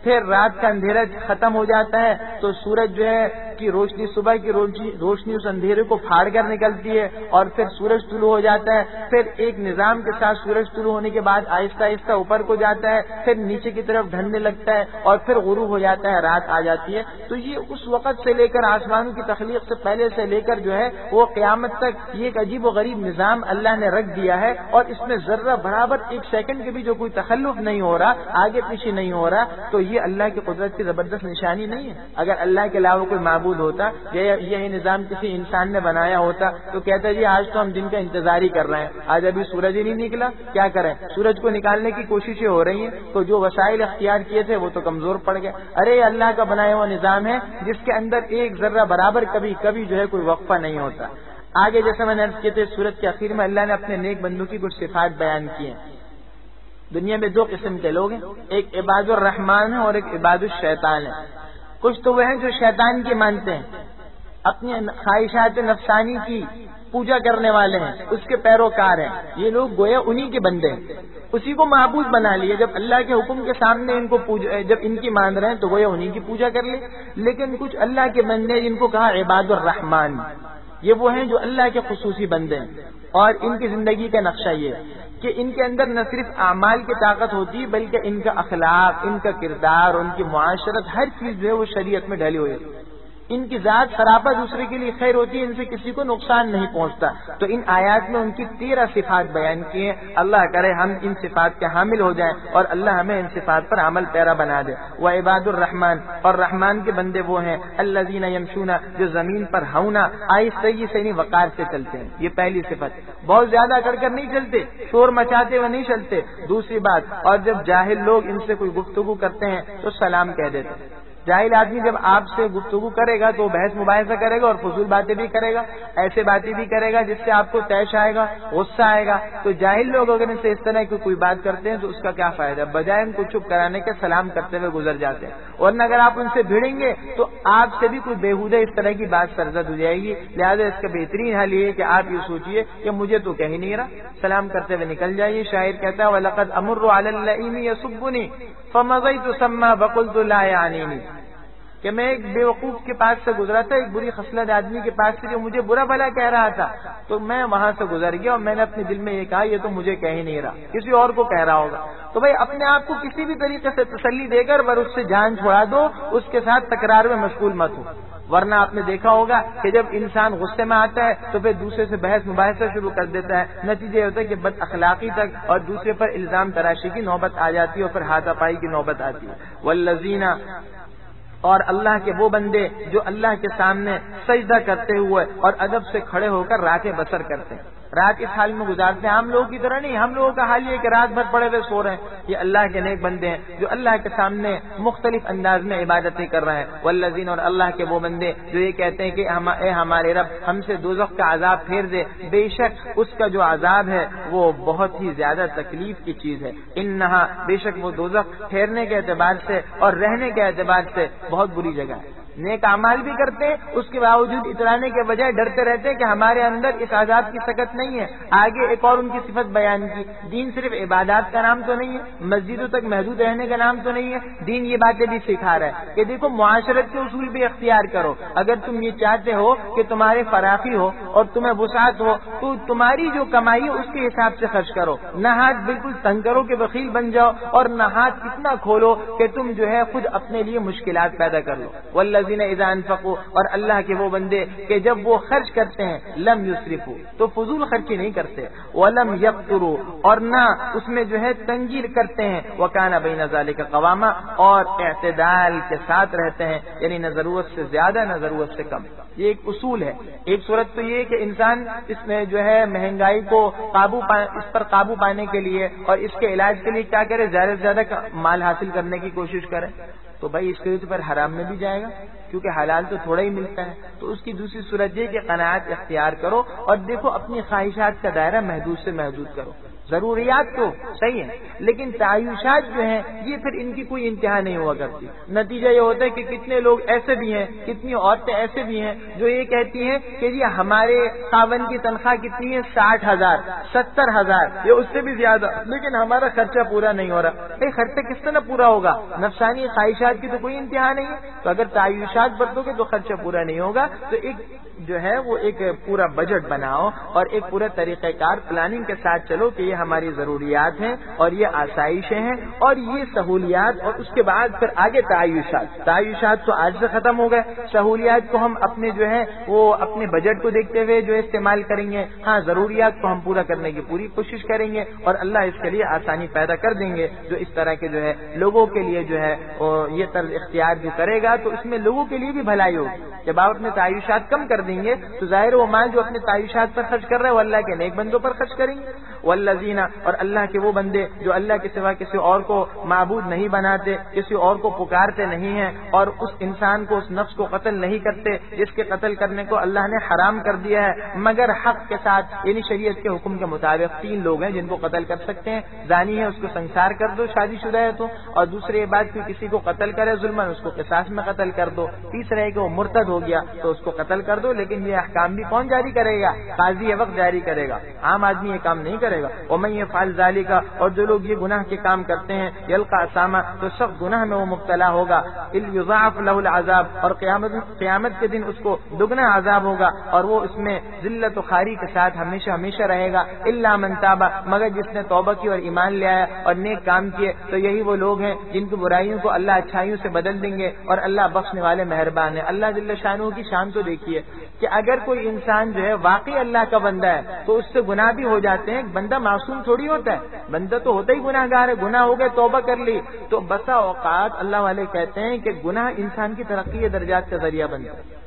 پھر رات کا اندھیرا ختم ہو جاتا ہے تو سورج جو ہے کی روشنی، صبح کی روشنی اس اندھیرے کو پھاڑ کر نکلتی ہے، اور پھر سورج طلوع ہو جاتا ہے، پھر ایک نظام کے ساتھ سورج طلوع ہونے کے بعد آہستہ آہستہ اوپر کو جاتا ہے، پھر نیچے کی طرف ڈھلنے لگتا ہے، اور پھر غروب ہو جاتا ہے، رات آ جاتی ہے۔ تو یہ اس وقت سے لے کر آسمانوں کی تخلیق سے پہلے سے لے کر جو ہے وہ قیامت تک یہ ایک عجیب و غریب نظام اللہ نے رکھ دیا ہے، اور اس میں ذرہ برابر ایک سیکنڈ کے بھی جو کوئی تخلف نہیں ہو رہا، آگے پیچھے نہیں ہو رہا، تو یہ اللہ کی قدرت کی زبردست نشانی نہیں ہے؟ اگر اللہ کے علاوہ کوئی معبود ہوتا، یہ نظام کسی انسان نے بنایا ہوتا، تو کہتا جی آج تو ہم دن کا انتظار ہی کر رہے ہیں، آج ابھی سورج ہی نہیں نکلا، کیا کریں؟ سورج کو نکالنے کی کوششیں ہو رہی ہیں، تو جو وسائل اختیار کیے تھے وہ تو کمزور پڑ گئے۔ ارے یہ اللہ کا بنایا ہوا نظام ہے جس کے اندر ایک ذرہ برابر کبھی جو ہے کوئی وقفہ نہیں ہوتا۔ آگے جیسے میں نے عرض کیے تھے، سورت کے آخر میں اللہ نے اپنے نیک بندوں کی کچھ صفات بیان کی ہیں۔ دنیا میں 2 قسم کے لوگ ہیں، ایک عباد الرحمان ہے اور ایک عباد الشیطان ہے۔ کچھ تو وہ ہیں جو شیطان کی مانتے ہیں، اپنی خواہشات نفسانی کی پوجا کرنے والے ہیں، اس کے پیروکار ہیں۔ یہ لوگ گویا انہی کے بندے ہیں، اسی کو معبود بنا لیے۔ جب اللہ کے حکم کے سامنے ان کو جب ان کی مان رہے ہیں تو گویا انہی کی پوجا کر لیں۔ لیکن کچھ اللہ کے بندے جن کو کہا عباد الرحمان، یہ وہ ہیں جو اللہ کے خصوصی بندے ہیں، اور ان کی زندگی کا نقشہ یہ ہے کہ ان کے اندر نہ صرف اعمال کی طاقت ہوتی ہے بلکہ ان کا اخلاق، ان کا کردار، ان کی معاشرت، ہر چیز جو ہے وہ شریعت میں ڈھلی ہوئی ہے۔ ان کی ذات سراپا دوسرے کے لیے خیر ہوتی ہے، ان سے کسی کو نقصان نہیں پہنچتا۔ تو ان آیات میں ان کی 13 صفات بیان کی ہیں۔ اللہ کرے ہم ان صفات کے حامل ہو جائیں اور اللہ ہمیں ان صفات پر عمل پیرا بنا دے۔ وعباد الرحمن، اور رحمان کے بندے وہ ہیں الذین یمشون، جو زمین پر ہونا آہستگی سے نہیں وقار سے چلتے ہیں۔ یہ پہلی صفت، بہت زیادہ کر نہیں چلتے، شور مچاتے ہوئے نہیں چلتے۔ دوسری بات، اور جب جاہل لوگ ان سے کوئی گفتگو کرتے ہیں تو سلام کہہ دیتے ہیں۔ جاہل آدمی جب آپ سے گفتگو کرے گا تو بحث مباحثہ کرے گا اور فضول باتیں بھی کرے گا، ایسے باتیں بھی کرے گا جس سے آپ کو طیش آئے گا، غصہ آئے گا. تو جاہل لوگ اگر ان سے اس طرح کی کوئی بات کرتے ہیں تو اس کا کیا فائدہ؟ بجائے ان کو چپ کرانے کے سلام کرتے ہوئے گزر جاتے ہیں. ورنہ اگر آپ ان سے بھیڑیں گے تو آپ سے بھی کوئی بےہودہ اس طرح کی بات سرزد ہو جائے گی. لہٰذا اس کا بہترین حل یہ ہے کہ آپ یہ سوچئے کہ مجھے تو کہیں نہیں رہا، سلام کرتے ہوئے نکل جائیے. شاعر کہتا ہے وَلَقَدْ أَمُرُّ عَلَى اللَّئِيمِ يَسُبُّنِي فَمَضَيْتُ ثَمَّ فَقُلْتُ لَا يَعْنِينِي، کہ میں ایک بیوقوف کے پاس سے گزرا تھا، ایک بری خصلت آدمی کے پاس سے جو مجھے برا بھلا کہہ رہا تھا، تو میں وہاں سے گزر گیا اور میں نے اپنے دل میں یہ کہا یہ تو مجھے کہہ ہی نہیں رہا، کسی اور کو کہہ رہا ہوگا. تو بھائی اپنے آپ کو کسی بھی طریقے سے تسلی دے کر بس اس سے جان چھوڑا دو، اس کے ساتھ تکرار میں مشغول مت ہو. ورنہ آپ نے دیکھا ہوگا کہ جب انسان غصے میں آتا ہے تو پھر دوسرے سے بحث مباحثہ شروع کر دیتا ہے. نتیجہ یہ ہوتا ہے کہ بد اخلاقی تک اور دوسرے پر الزام تراشی کی نوبت آ جاتی ہے اور پھر ہاتھا پائی کی نوبت آتی ہے. والذین، اور اللہ کے وہ بندے جو اللہ کے سامنے سجدہ کرتے ہوئے اور ادب سے کھڑے ہو کر راتیں بسر کرتے ہیں. رات اس حال میں گزارتے ہیں، ہم لوگوں کی طرح نہیں. ہم لوگوں کا حال یہ کہ رات بھر پڑے ہوئے سو رہے ہیں. یہ اللہ کے نیک بندے ہیں جو اللہ کے سامنے مختلف انداز میں عبادتیں کر رہے ہیں. والذین، اور اللہ کے وہ بندے جو یہ کہتے ہیں کہ اے ہمارے رب ہم سے دوزخ کا عذاب پھیر دے، بے شک اس کا جو عذاب ہے وہ بہت ہی زیادہ تکلیف کی چیز ہے. انہا، بے شک وہ دوزخ پھیرنے کے اعتبار سے اور رہنے کے اعتبار سے بہت بری جگہ ہے. نیک اعمال بھی کرتے ہیں، اس کے باوجود اترانے کے بجائے ڈرتے رہتے ہیں کہ ہمارے اندر اس عذاب کی سکت نہیں ہے. آگے ایک اور ان کی صفت بیان کی، دین صرف عبادات کا نام تو نہیں ہے، مسجدوں تک محدود رہنے کا نام تو نہیں ہے. دین یہ باتیں بھی سکھا رہا ہے کہ دیکھو معاشرت کے اصول بھی اختیار کرو. اگر تم یہ چاہتے ہو کہ تمہارے فراخی ہو اور تمہیں وسعت ہو تو تمہاری جو کمائی ہے اس کے حساب سے خرچ کرو. نہ ہاتھ بالکل تنگ کرو کہ بخیل بن جاؤ، اور نہ ہاتھ اتنا کھولو کہ تم جو ہے خود اپنے لیے مشکلات پیدا کر لو. والذین اذا انفقوا، اور اللہ کے وہ بندے کہ جب وہ خرچ کرتے ہیں لم یسرفوا، تو فضول خرچی نہیں کرتے، ولم یقتروا، اور نہ اس میں جو ہے تنگی کرتے ہیں، وکان بین ذلک قواما، اور اعتدال کے ساتھ رہتے ہیں، یعنی نہ ضرورت سے زیادہ نہ ضرورت سے کم. یہ ایک اصول ہے. ایک صورت تو یہ کہ انسان اس میں جو ہے مہنگائی کو اس پر قابو پانے کے لیے اور اس کے علاج کے لیے کیا کرے، زیادہ سے زیادہ مال حاصل کرنے کی کوشش کرے. تو بھائی اس کے پر حرام میں بھی جائے گا کیونکہ حلال تو تھوڑا ہی ملتا ہے. تو اس کی دوسری صورت یہ کہ قناعت اختیار کرو اور دیکھو اپنی خواہشات کا دائرہ محدود سے محدود کرو. ضروریات تو صحیح ہیں لیکن تعیشات جو ہیں یہ پھر ان کی کوئی انتہا نہیں ہوا کرتی. نتیجہ یہ ہوتا ہے کہ کتنے لوگ ایسے بھی ہیں، کتنی عورتیں ایسے بھی ہیں جو یہ کہتی ہیں کہ جی ہمارے خاوند کی تنخواہ کتنی ہے، 60,000 70,000 یا اس سے بھی زیادہ، لیکن ہمارا خرچہ پورا نہیں ہو رہا. بھائی خرچہ کس طرح پورا ہوگا؟ نفسانی خواہشات کی تو کوئی انتہا نہیں ہے. تو اگر تعیشات برتو گے تو خرچہ پورا نہیں ہوگا. تو ایک جو ہے وہ ایک پورا بجٹ بناؤ اور ایک پورا طریقہ کار پلاننگ کے ساتھ چلو کہ یہ ہماری ضروریات ہیں اور یہ آسائشیں ہیں اور یہ سہولیات، اور اس کے بعد پھر آگے تعیشات تو آج سے ختم ہو گئے. سہولیات کو ہم اپنے جو ہے وہ اپنے بجٹ کو دیکھتے ہوئے جو استعمال کریں گے. ہاں ضروریات کو ہم پورا کرنے کی پوری کوشش کریں گے اور اللہ اس کے لیے آسانی پیدا کر دیں گے. جو اس طرح کے جو ہے لوگوں کے لیے جو ہے یہ طرز اختیار جو کرے گا تو اس میں لوگوں کے لیے بھی بھلائی ہوگی. جب آپ اپنے تعیشات کم کر دیں گے تو ظاہر وہ مال جو اپنے تعیشات پر خرچ کر رہے ہیں وہ اللہ کے نیک بندوں پر خرچ کریں گے. والذین، اور اللہ کے وہ بندے جو اللہ کے سوا کسی اور کو معبود نہیں بناتے، کسی اور کو پکارتے نہیں ہیں اور اس انسان کو، اس نفس کو قتل نہیں کرتے جس کے قتل کرنے کو اللہ نے حرام کر دیا ہے مگر حق کے ساتھ، یعنی شریعت کے حکم کے مطابق. 3 لوگ ہیں جن کو قتل کر سکتے ہیں. زانی ہے اس کو سنسار کر دو شادی شدہ ہے تو، اور دوسرے یہ بات کہ کسی کو قتل کرے ظلماً اس کو قصاص میں قتل کر دو. تیسرا ہے کہ وہ مرتد ہو گیا تو اس کو قتل کر دو. لیکن یہ احکام بھی کون جاری کرے گا؟ قاضی وقت جاری کرے گا، عام آدمی یہ کام نہیں کرے گا. ومن یفعل ذلک، اور جو لوگ یہ گناہ کے کام کرتے ہیں، یلقى اثاما، تو سخت گناہ میں وہ مبتلا ہوگا. یضاعف له العذاب، اور قیامت کے دن اس کو دگنا عذاب ہوگا اور وہ اس میں ذلت و خواری کے ساتھ ہمیشہ رہے گا. الا من تاب، مگر جس نے توبہ کی اور ایمان لے آیا اور نیک کام کیے تو یہی وہ لوگ ہیں جن کی برائیوں کو اللہ اچھائیوں سے بدل دیں گے اور اللہ بخشنے والے مہربان ہے. اللہ جل شانہ کی شان تو دیکھیے کہ اگر کوئی انسان جو ہے واقعی اللہ کا بندہ ہے تو اس سے گناہ بھی ہو جاتے ہیں. بندہ معصوم تھوڑی ہوتا ہے، بندہ تو ہوتا ہی گناہ گار ہے. گناہ ہو گئے، توبہ کر لی تو بسا اوقات اللہ والے کہتے ہیں کہ گناہ انسان کی ترقی درجات کا ذریعہ بنتا ہے.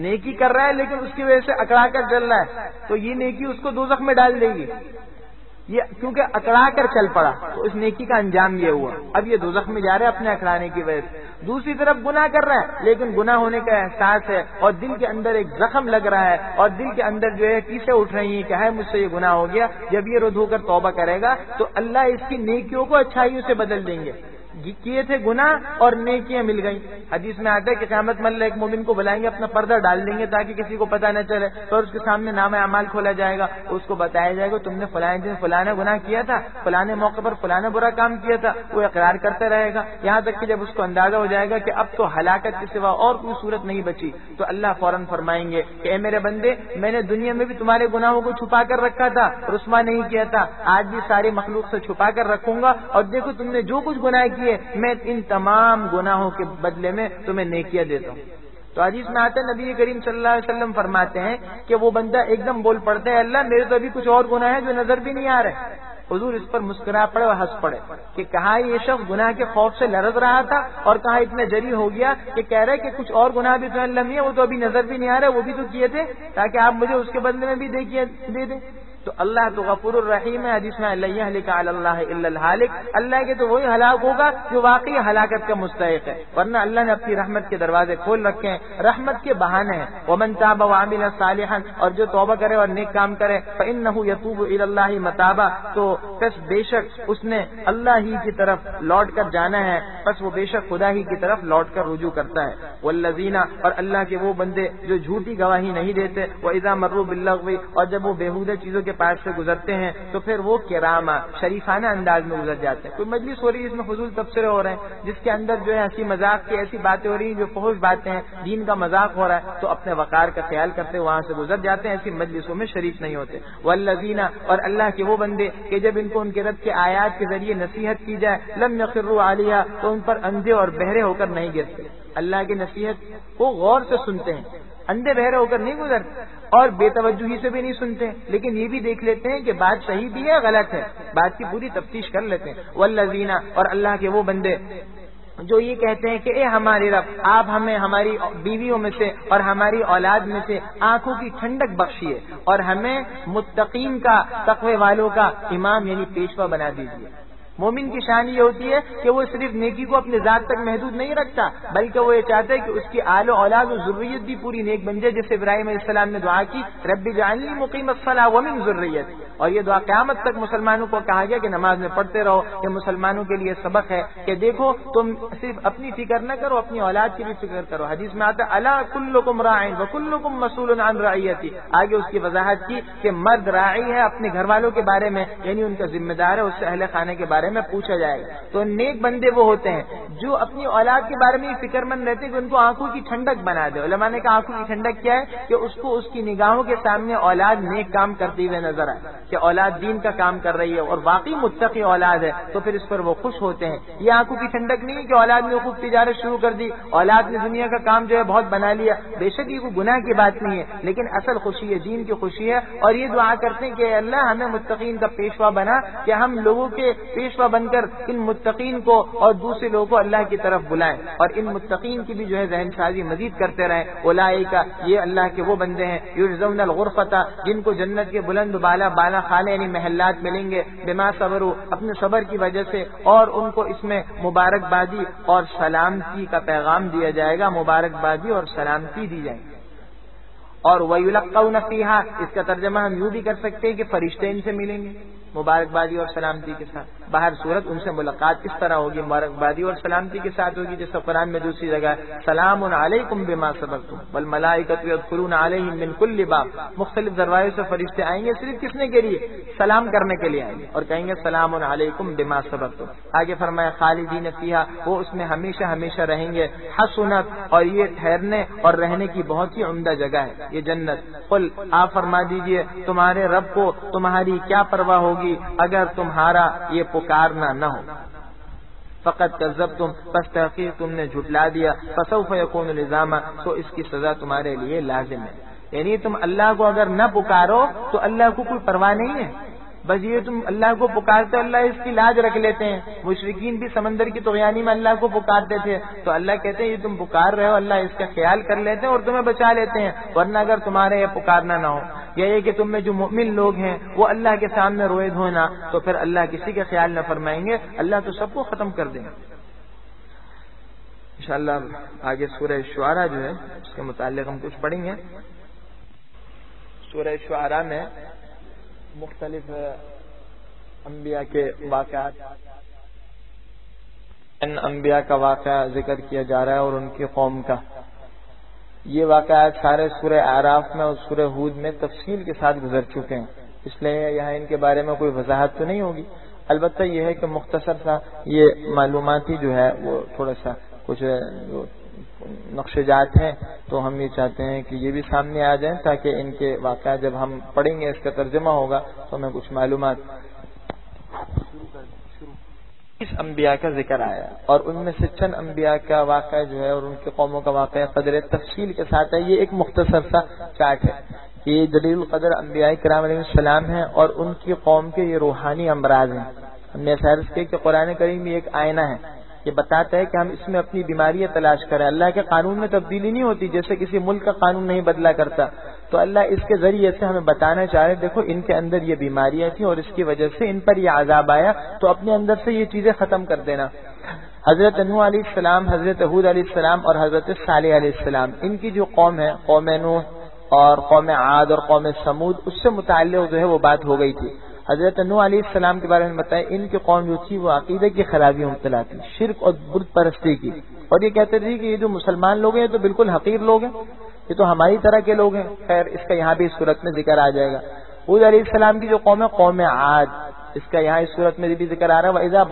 نیکی کر رہا ہے لیکن اس کی وجہ سے اکڑا کر چل رہا ہے تو یہ نیکی اس کو دوزخ میں ڈال دے گی. یہ کیونکہ اکڑا کر چل پڑا تو اس نیکی کا انجام یہ ہوا، اب یہ دوزخ میں جا رہا ہے اپنے اکڑانے کی وجہ سے. دوسری طرف گناہ کر رہا ہے لیکن گناہ ہونے کا احساس ہے اور دل کے اندر ایک زخم لگ رہا ہے اور دل کے اندر جو ہے ٹیسیں اٹھ رہی ہیں کہ ہے مجھ سے یہ گناہ ہو گیا. جب یہ رو دھو کر توبہ کرے گا تو اللہ اس کی نیکیوں کو اچھائیوں سے بدل دیں گے. کیے تھے گناہ اور نیکیاں مل گئیں. حدیث میں آتا ہے کہ قیامت میں اللہ ایک مومن کو بلائیں گے, اپنا پردہ ڈال دیں گے تاکہ کسی کو پتہ نہ چلے, تو اس کے سامنے نامہ اعمال کھولا جائے گا, اس کو بتایا جائے گا تم نے فلاں دن فلانا گناہ کیا تھا, فلانے موقع پر فلانا برا کام کیا تھا. وہ اقرار کرتا رہے گا یہاں تک کہ جب اس کو اندازہ ہو جائے گا کہ اب تو ہلاکت کے سوا اور کوئی صورت نہیں بچی, تو اللہ فوراً فرمائیں گے کہ اے میرے بندے, میں نے دنیا میں بھی تمہارے گناہوں کو چھپا کر رکھا تھا, رسوا نہیں کیا تھا, آج بھی ساری مخلوق سے چھپا کر رکھوں گا, اور دیکھو تم نے جو کچھ گناہ کیے میں ان تمام گناہوں کے بدلے میں تمہیں نیکیاں دیتا ہوں. تو حدیث میں آتا ہے نبی کریم صلی اللہ علیہ وسلم فرماتے ہیں کہ وہ بندہ ایک دم بول پڑتا ہے اللہ میرے تو ابھی کچھ اور گناہ ہیں جو نظر بھی نہیں آ رہے. حضور اس پر مسکرا پڑے اور ہنس پڑے کہ کہا یہ شخص گناہ کے خوف سے لرز رہا تھا اور کہا اتنا جری ہو گیا کہ کہہ رہے کہ کچھ اور گناہ بھی تو اللہ نہیں ہے, وہ تو ابھی نظر بھی نہیں آ رہے, وہ بھی تو کیے تھے تاکہ آپ مجھے اس کے بدلے میں بھی دے دیں. تو اللہ تو غفور الرحیم ہے. حدیث میں لا یہلک علی اللہ الا الہالک, اللہ کے تو وہی ہلاک ہوگا جو واقعی ہلاکت کا مستحق ہے, ورنہ اللہ نے اپنی رحمت کے دروازے کھول رکھے ہیں, رحمت کے بہانے ہیں. ومن تاب وعمل صالحا, اور جو توبہ کرے اور نیک کام کرے, فانہ یتوب الی اللہ متابا, تو پس بے شک اس نے اللہ ہی کی طرف لوٹ کر جانا ہے, پس وہ بے شک خدا ہی کی طرف لوٹ کر رجوع کرتا ہے. والذین, اور اللہ کے وہ بندے جو جھوٹی گواہی نہیں دیتے, واذا مروا باللغو, اور جب وہ بیہودہ چیزوں کے پاس سے گزرتے ہیں تو پھر وہ کرامہ شریفانہ انداز میں گزر جاتے ہیں. کوئی مجلس ہو رہی ہے اس میں فضول تبصرے ہو رہے ہیں, جس کے اندر جو ہے ہنسی مذاق کی ایسی باتیں ہو رہی ہیں جو فحش باتیں ہیں, دین کا مذاق ہو رہا ہے, تو اپنے وقار کا خیال کرتے وہاں سے گزر جاتے ہیں, ایسی مجلسوں میں شریک نہیں ہوتے. والذین, اور اللہ کے وہ بندے کہ جب ان کو ان کے رب کے آیات کے ذریعے نصیحت کی جائے, لم یخروا علیہا, تو ان پر اندھے اور بہرے ہو کر نہیں گرتے. اللہ کی نصیحت کو غور سے سنتے ہیں, اندھے بہرے ہو کر نہیں گزرتے اور بے توجہی سے بھی نہیں سنتے, لیکن یہ بھی دیکھ لیتے ہیں کہ بات صحیح بھی ہے غلط ہے, بات کی پوری تفتیش کر لیتے ہیں. والذین, اور اللہ کے وہ بندے جو یہ کہتے ہیں کہ اے ہمارے رب, آپ ہمیں ہماری بیویوں میں سے اور ہماری اولاد میں سے آنکھوں کی ٹھنڈک بخشیے اور ہمیں متقین کا, تقوی والوں کا امام یعنی پیشوا بنا دیجیے. مومن کی شان یہ ہوتی ہے کہ وہ صرف نیکی کو اپنے ذات تک محدود نہیں رکھتا, بلکہ وہ یہ چاہتا ہے کہ اس کی آل و اولاد و ذریت بھی پوری نیک بن جائے, جیسے ابراہیم علیہ السلام نے دعا کی رب اجعلنی مقیم الصلاۃ ومن ذریتی, اور یہ دعا قیامت تک مسلمانوں کو کہا گیا کہ نماز میں پڑھتے رہو. یہ مسلمانوں کے لیے سبق ہے کہ دیکھو تم صرف اپنی فکر نہ کرو, اپنی اولاد کی بھی فکر کرو. حدیث میں آتا ہے الا کلکم راع وکلکم مسئول عن رعیتی, آگے اس کی وضاحت کی کہ مرد راعی ہے اپنے گھر والوں کے بارے میں, یعنی ان کا ذمہ دار ہے, اس سے اہل خانے کے بارے میں پوچھا جائے گا. تو نیک بندے وہ ہوتے ہیں جو اپنی اولاد کے بارے میں فکر مند رہتے ہیں کہ ان کو آنکھوں کی ٹھنڈک بنا دے. علماء نے کہا آنکھوں کی ٹھنڈک کیا ہے کہ اس کو اس کی نگاہوں کے سامنے اولاد نیک کام کرتے ہوئے نظر آئے, کہ اولاد دین کا کام کر رہی ہے اور واقعی متقی اولاد ہے, تو پھر اس پر وہ خوش ہوتے ہیں. یہ آنکھوں کی ٹھنڈک نہیں ہے کہ اولاد نے خوب تجارت شروع کر دی, اولاد نے دنیا کا کام جو ہے بہت بنا لیا. بے شک یہ کوئی گناہ کی بات نہیں ہے, لیکن اصل خوشی ہے دین کی خوشی ہے. اور یہ دعا کرتے ہیں کہ اللہ ہمیں متقین کا پیشوا بنا, کہ ہم لوگوں کے پیشوا بن کر ان متقین کو اور دوسرے لوگوں کو اللہ کی طرف بلائیں, اور ان متقین کی بھی جو ہے ذہن سازی مزید کرتے رہیں. اولئک, یہ اللہ کے وہ بندے ہیں یجزون الغرفۃ, جن کو جنت کے بلند بالا خانے یعنی محلات ملیں گے, بما صبروا, اپنے صبر کی وجہ سے, اور ان کو اس میں مبارکبادی اور سلامتی کا پیغام دیا جائے گا, مبارکبادی اور سلامتی دی جائے گی. اور وَيُلَقَّوْنَ فِيهَا, اس کا ترجمہ ہم یوں بھی کر سکتے ہیں کہ فرشتے ان سے ملیں گے مبارکبادی اور سلامتی کے ساتھ. باہر صورت ان سے ملاقات کس طرح ہوگی؟ مبارکبادی اور سلامتی کے ساتھ ہوگی, جیسے قرآن میں دوسری جگہ سلام علیکم بما صبرتم والملائکۃ یدخلون علیہم من کل باب, مختلف دروازے سے فرشتے آئیں گے صرف کسنے کے لیے؟ سلام کرنے کے لیے آئیں گے, اور کہیں گے سلام علیکم بما صبرتم. آگے فرمایا خالدین فیہا, وہ اس میں ہمیشہ ہمیشہ رہیں گے. حسنت, اور یہ ٹھہرنے اور رہنے کی بہت ہی عمدہ جگہ ہے یہ جنت. قل, آپ فرما دیجئے تمہارے رب کو تمہاری کیا پرواہ ہوگی اگر تمہارا یہ پکارنا نہ ہو. فقط کذبتم, پس تحقیق تم نے جھٹلا دیا. فسوف یکون لزاما, تو اس کی سزا تمہارے لیے لازم ہے. یعنی تم اللہ کو اگر نہ پکارو تو اللہ کو کوئی پرواہ نہیں ہے, بس یہ تم اللہ کو پکارتے اللہ اس کی لاج رکھ لیتے ہیں. مشرکین بھی سمندر کی طغیانی میں اللہ کو پکارتے تھے, تو اللہ کہتے ہیں یہ تم پکار رہے ہو, اللہ اس کا خیال کر لیتے ہیں اور تمہیں بچا لیتے ہیں. ورنہ اگر تمہارے یہ پکارنا نہ ہو, یہ کہ تم میں جو مؤمن لوگ ہیں وہ اللہ کے سامنے روئے دھونا, تو پھر اللہ کسی کے خیال نہ فرمائیں گے, اللہ تو سب کو ختم کر دیں گے. اور یہ تم اللہ کو پکارتے اللہ اس کی لاج رکھ لیتے ہیں, ورنہ اگر تمہارے یہ پکارنا نہ ہو, یہ کہ تم میں جو مؤمن لوگ ہیں وہ اللہ کے سامنے روئے دھونا, تو پھر اللہ کسی کے خیال نہ فرمائیں گے, اللہ تو سب کو ختم کر دیں گے. انشاءاللہ آگے سورہ شعراء جو ہے اس کے متعلق ہم کچھ پڑھیں گے. سورہ شعراء میں مختلف انبیاء کے واقعات، ان انبیاء کا واقعہ ذکر کیا جا رہا ہے اور ان کی قوم کا. یہ واقعات سارے سورہ اعراف میں اور سورہ ہود میں تفصیل کے ساتھ گزر چکے ہیں، اس لیے یہاں ان کے بارے میں کوئی وضاحت تو نہیں ہوگی. البتہ یہ ہے کہ مختصر سا یہ معلوماتی جو ہے وہ تھوڑا سا کچھ نقش جات ہیں، تو ہم یہ چاہتے ہیں کہ یہ بھی سامنے آ جائیں تاکہ ان کے واقعات جب ہم پڑھیں گے اس کا ترجمہ ہوگا تو ہمیں کچھ معلومات. اس انبیاء کا ذکر آیا اور ان میں سے چند انبیاء کا واقعہ جو ہے اور ان کی قوموں کا واقعہ قدر تفصیل کے ساتھ ہے. یہ ایک مختصر سا چارٹ ہے. یہ جلیل القدر انبیاء کرام علیہ السلام ہیں اور ان کی قوم کے یہ روحانی امراض ہیں. ہم نے عرض کیا کہ قرآن کریم میں ایک آئینہ ہے، یہ بتاتا ہے کہ ہم اس میں اپنی بیماریاں تلاش کریں. اللہ کے قانون میں تبدیلی نہیں ہوتی، جیسے کسی ملک کا قانون نہیں بدلا کرتا. تو اللہ اس کے ذریعے سے ہمیں بتانا چاہ رہے دیکھو ان کے اندر یہ بیماریاں تھیں اور اس کی وجہ سے ان پر یہ عذاب آیا، تو اپنے اندر سے یہ چیزیں ختم کر دینا. حضرت نوح علیہ السلام، حضرت ہود علیہ السلام اور حضرت صالح علیہ السلام، ان کی جو قوم ہے قوم نوح اور قوم عاد اور قوم سمود، اس سے متعلق جو ہے وہ بات ہو گئی تھی. حضرت نوح علیہ السلام کے بارے میں بتایا ان کی قوم جو تھی وہ عقیدے کی خرابی مبتلا تھی، شرک اور بت پرستی کی، اور یہ کہتے تھے کہ یہ جو مسلمان لوگ ہیں یہ تو بالکل حقیر لوگ ہیں، یہ تو ہماری طرح کے لوگ ہیں. خیر اس کا یہاں بھی اس صورت میں ذکر آ جائے گا. ہود علیہ السلام کی جو قوم ہے قوم عاد، اس کا یہاں اس صورت میں بھی ذکر آ رہا ہے. وَإِذَا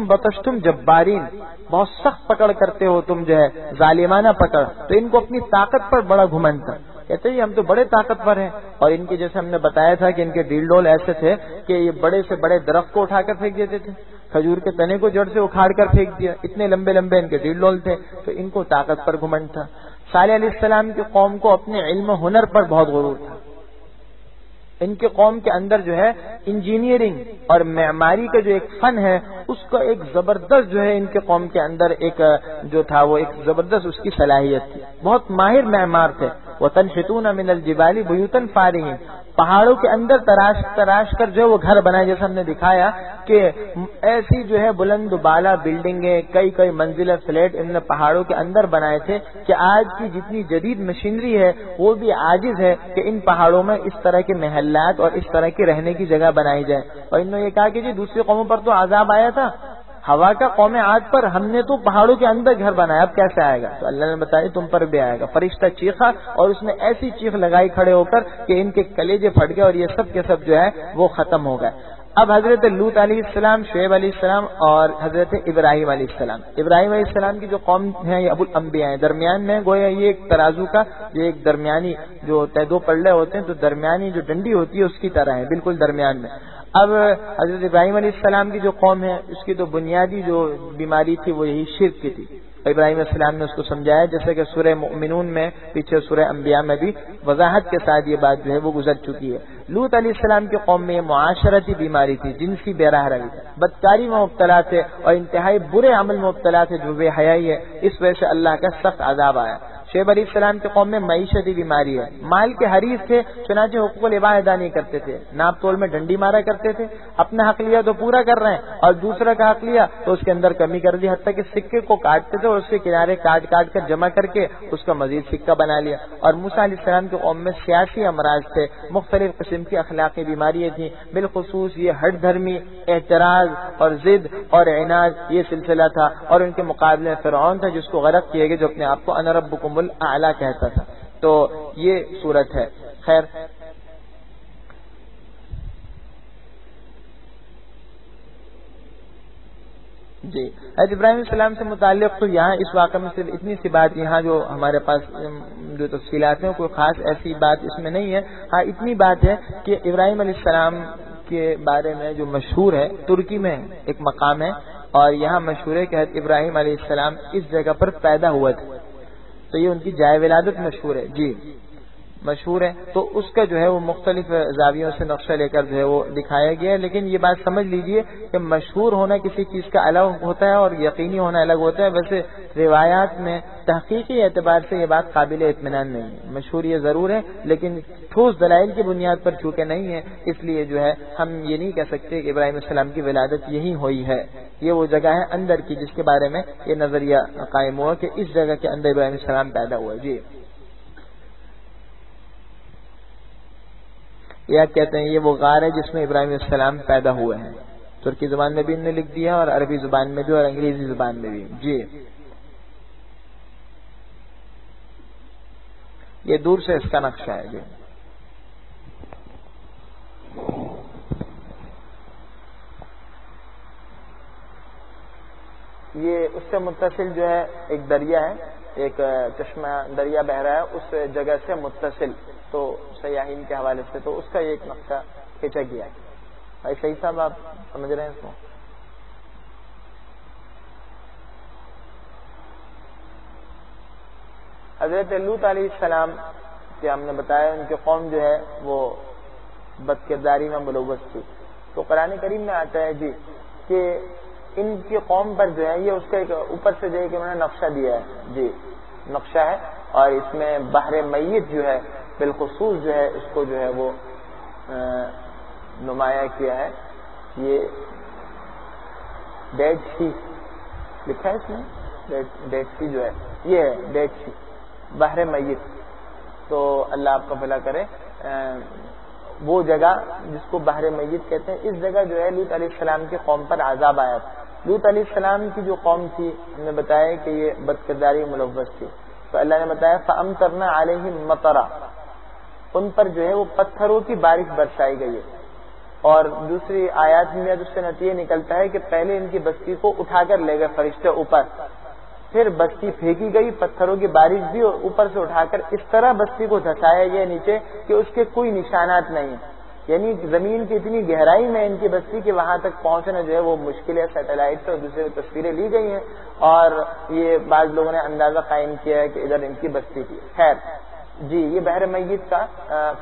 بَطَشْتُمْ جَبَّارِينَ، بہت سخت پکڑ کرتے ہو تم جو ہے، ظالمانہ پکڑ. تو ان کو اپنی طاقت پر بڑا گھمنڈ تھا، کہتے ہیں ہم تو بڑے طاقتور ہیں. اور ان کے جیسے ہم نے بتایا تھا کہ ان کے ڈیل ڈول ایسے تھے کہ یہ بڑے سے بڑے درخت کو اٹھا کر پھینک دیتے تھے، کھجور کے تنے کو جڑ سے اکھاڑ کر پھینک دیا، اتنے لمبے لمبے ان کے ڈیل ڈول تھے. تو ان کو طاقت پر گھمنڈ تھا. صالح علیہ السلام کی قوم کو اپنے علم و ہنر پر بہت غرور تھا. ان کے قوم کے اندر جو ہے انجینئرنگ اور معماری کا جو ایک فن ہے اس کا ایک زبردست جو ہے ان کے قوم کے اندر ایک جو تھا وہ ایک زبردست اس کی صلاحیت تھی. بہت ماہر معمار تھے. وَتَنْحِتُونَ مِنَ الْجِبَالِ بُيُوتًا فَارِهِينَ، پہاڑوں کے اندر تراش کر جو ہے وہ گھر بنائے، جیسے ہم نے دکھایا کہ ایسی جو ہے بلند بالا بلڈنگیں، کئی منزلہ فلیٹ ان نے پہاڑوں کے اندر بنائے تھے کہ آج کی جتنی جدید مشینری ہے وہ بھی عاجز ہے کہ ان پہاڑوں میں اس طرح کے محلات اور اس طرح کی رہنے کی جگہ بنائی جائے. اور انہوں نے یہ کہا کہ جی دوسری قوموں پر تو عذاب آیا تھا، ہوا کا قوم عاد پر، ہم نے تو پہاڑوں کے اندر گھر بنایا، اب کیسے آئے گا؟ تو اللہ نے بتایا تم پر بھی آئے گا. فرشتہ چیخا اور اس نے ایسی چیخ لگائی کھڑے ہو کر کہ ان کے کلیجے پھٹ گئے اور یہ سب کے سب جو ہے وہ ختم ہو گئے. اب حضرت لوط علیہ السلام، شعیب علیہ السلام اور حضرت ابراہیم علیہ السلام. ابراہیم علیہ السلام کی جو قوم ہے یہ ابو الانبیاء ہیں. درمیان میں گویا یہ ایک ترازو کا یہ ایک درمیانی جو دو پلڑے ہوتے ہیں تو درمیانی جو ڈنڈی ہوتی ہے اس کی طرح ہے، بالکل درمیان میں. اب حضرت ابراہیم علیہ السلام کی جو قوم ہے اس کی تو بنیادی جو بیماری تھی وہ یہی شرک کی تھی. ابراہیم علیہ السلام نے اس کو سمجھایا، جیسے کہ سورہ مؤمنون میں پیچھے سورہ انبیاء میں بھی وضاحت کے ساتھ یہ بات جو ہے وہ گزر چکی ہے. لوط علیہ السلام کی قوم میں یہ معاشرتی بیماری تھی، جنسی بے راہ روی، بدکاری میں مبتلا تھے اور انتہائی برے عمل میں مبتلا تھے جو بے حیائی ہے. اس وجہ سے اللہ کا سخت عذاب آیا. شعیب علیہ السلام کی قوم میں معیشتی بیماری ہے، مال کے حریص تھے، چنانچہ حقوق العباد ادا نہیں کرتے تھے، ناپ تول میں ڈنڈی مارا کرتے تھے. اپنا حق لیا تو پورا کر رہے ہیں اور دوسرا کا حق لیا تو اس کے اندر کمی کر دی، حتیٰ کہ سکے کو کاٹتے تھے اور اس کے کنارے کاٹ کر جمع کر کے اس کا مزید سکہ بنا لیا. اور موسیٰ علیہ السلام کی قوم میں سیاسی امراض تھے، مختلف قسم کی اخلاقی بیماریاں تھیں، بالخصوص یہ ہٹ دھرمی اعتراض اور ضد اور عناد یہ سلسلہ تھا. اور ان کے مقابلے میں فرعون تھا جس کو غرق کیے گئے، جو اپنے آپ کو انا ربکم الاعلی کہتا تھا. تو یہ صورت ہے. خیر جی حضرت ابراہیم علیہ السلام سے متعلق تو یہاں اس واقعے میں صرف اتنی سی بات یہاں جو ہمارے پاس جو تفصیلات ہیں کوئی خاص ایسی بات اس میں نہیں ہے. ہاں اتنی بات ہے کہ ابراہیم علیہ السلام کے بارے میں جو مشہور ہے، ترکی میں ایک مقام ہے اور یہاں مشہور ہے کہ حضرت ابراہیم علیہ السلام اس جگہ پر پیدا ہوا تھا، تو یہ ان کی جائے ولادت مشہور ہے. جی مشہور ہے. تو اس کا جو ہے وہ مختلف زاویوں سے نقشہ لے کر جو ہے وہ دکھایا گیا ہے. لیکن یہ بات سمجھ لیجئے کہ مشہور ہونا کسی چیز کا الگ ہوتا ہے اور یقینی ہونا الگ ہوتا ہے. ویسے روایات میں تحقیقی اعتبار سے یہ بات قابل اطمینان نہیں ہے. مشہور یہ ضرور ہے لیکن ٹھوس دلائل کی بنیاد پر چونکہ نہیں ہے، اس لیے جو ہے ہم یہ نہیں کہہ سکتے کہ ابراہیم علیہ السلام کی ولادت یہی ہوئی ہے. یہ وہ جگہ ہے اندر کی جس کے بارے میں یہ نظریہ قائم ہوا کہ اس جگہ کے اندر ابراہیم علیہ السلام پیدا ہوا. جی یہ کہتے ہیں یہ وہ غار ہے جس میں ابراہیم علیہ السلام پیدا ہوئے ہیں. ترکی زبان میں بھی انہوں نے لکھ دیا اور عربی زبان میں بھی اور انگریزی زبان میں بھی. جی یہ دور سے اس کا نقشہ ہے. جی یہ اس سے متصل جو ہے ایک دریا ہے, ایک چشمہ دریا بہ رہا ہے اس جگہ سے متصل, تو سیاحین کے حوالے سے تو اس کا یہ ایک نقشہ کھینچا گیا ہے. بھائی صحیح صاحب آپ سمجھ رہے ہیں اس کو؟ حضرت لوط علیہ السلام کہ ہم نے بتایا ان کی قوم جو ہے وہ بد کرداری میں ملوث تھی. تو قرآن کریم میں آتا ہے جی کہ ان کی قوم پر جو ہے یہ اس کا ایک اوپر سے جو ہے کہ انہوں نے نقشہ دیا ہے. جی نقشہ ہے اور اس میں بحر میت جو ہے بالخصوص جو ہے اس کو جو ہے وہ نمایاں کیا ہے. یہ ڈیڈ سی لکھا ہے اس میں, ڈیڈ سی جو ہے یہ ہے ڈیڈ سی بحر میت. تو اللہ آپ کا بھلا کرے. وہ جگہ جس کو بحر میت کہتے ہیں اس جگہ جو ہے لوط علیہ السلام کی قوم پر عذاب آیا تھا. لوط علیہ السلام کی جو قوم تھی ہم نے بتایا کہ یہ بد کرداری ملوث تھی. تو اللہ نے بتایا فَأَمْطَرْنَا عَلَيْهِمْ مَطَرًا, ان پر جو ہے وہ پتھروں کی بارش برسائی گئی ہے. اور دوسری آیات میں اس سے نتیجہ نکلتا ہے کہ پہلے ان کی بستی کو اٹھا کر لے گئے فرشتے اوپر, پھر بستی پھینکی گئی, پتھروں کی بارش بھی اور اوپر سے اٹھا کر اس طرح بستی کو دھسایا گیا نیچے کہ اس کے کوئی نشانات نہیں ہیں. یعنی زمین کی اتنی گہرائی میں ان کی بستی کہ وہاں تک پہنچنا جو ہے وہ مشکل ہے. سیٹلائٹ سے اور دوسرے تصویریں لی گئی ہیں اور یہ بعض لوگوں نے اندازہ قائم کیا ہے کہ ادھر ان کی بستی تھی. خیر جی یہ بحر میت کا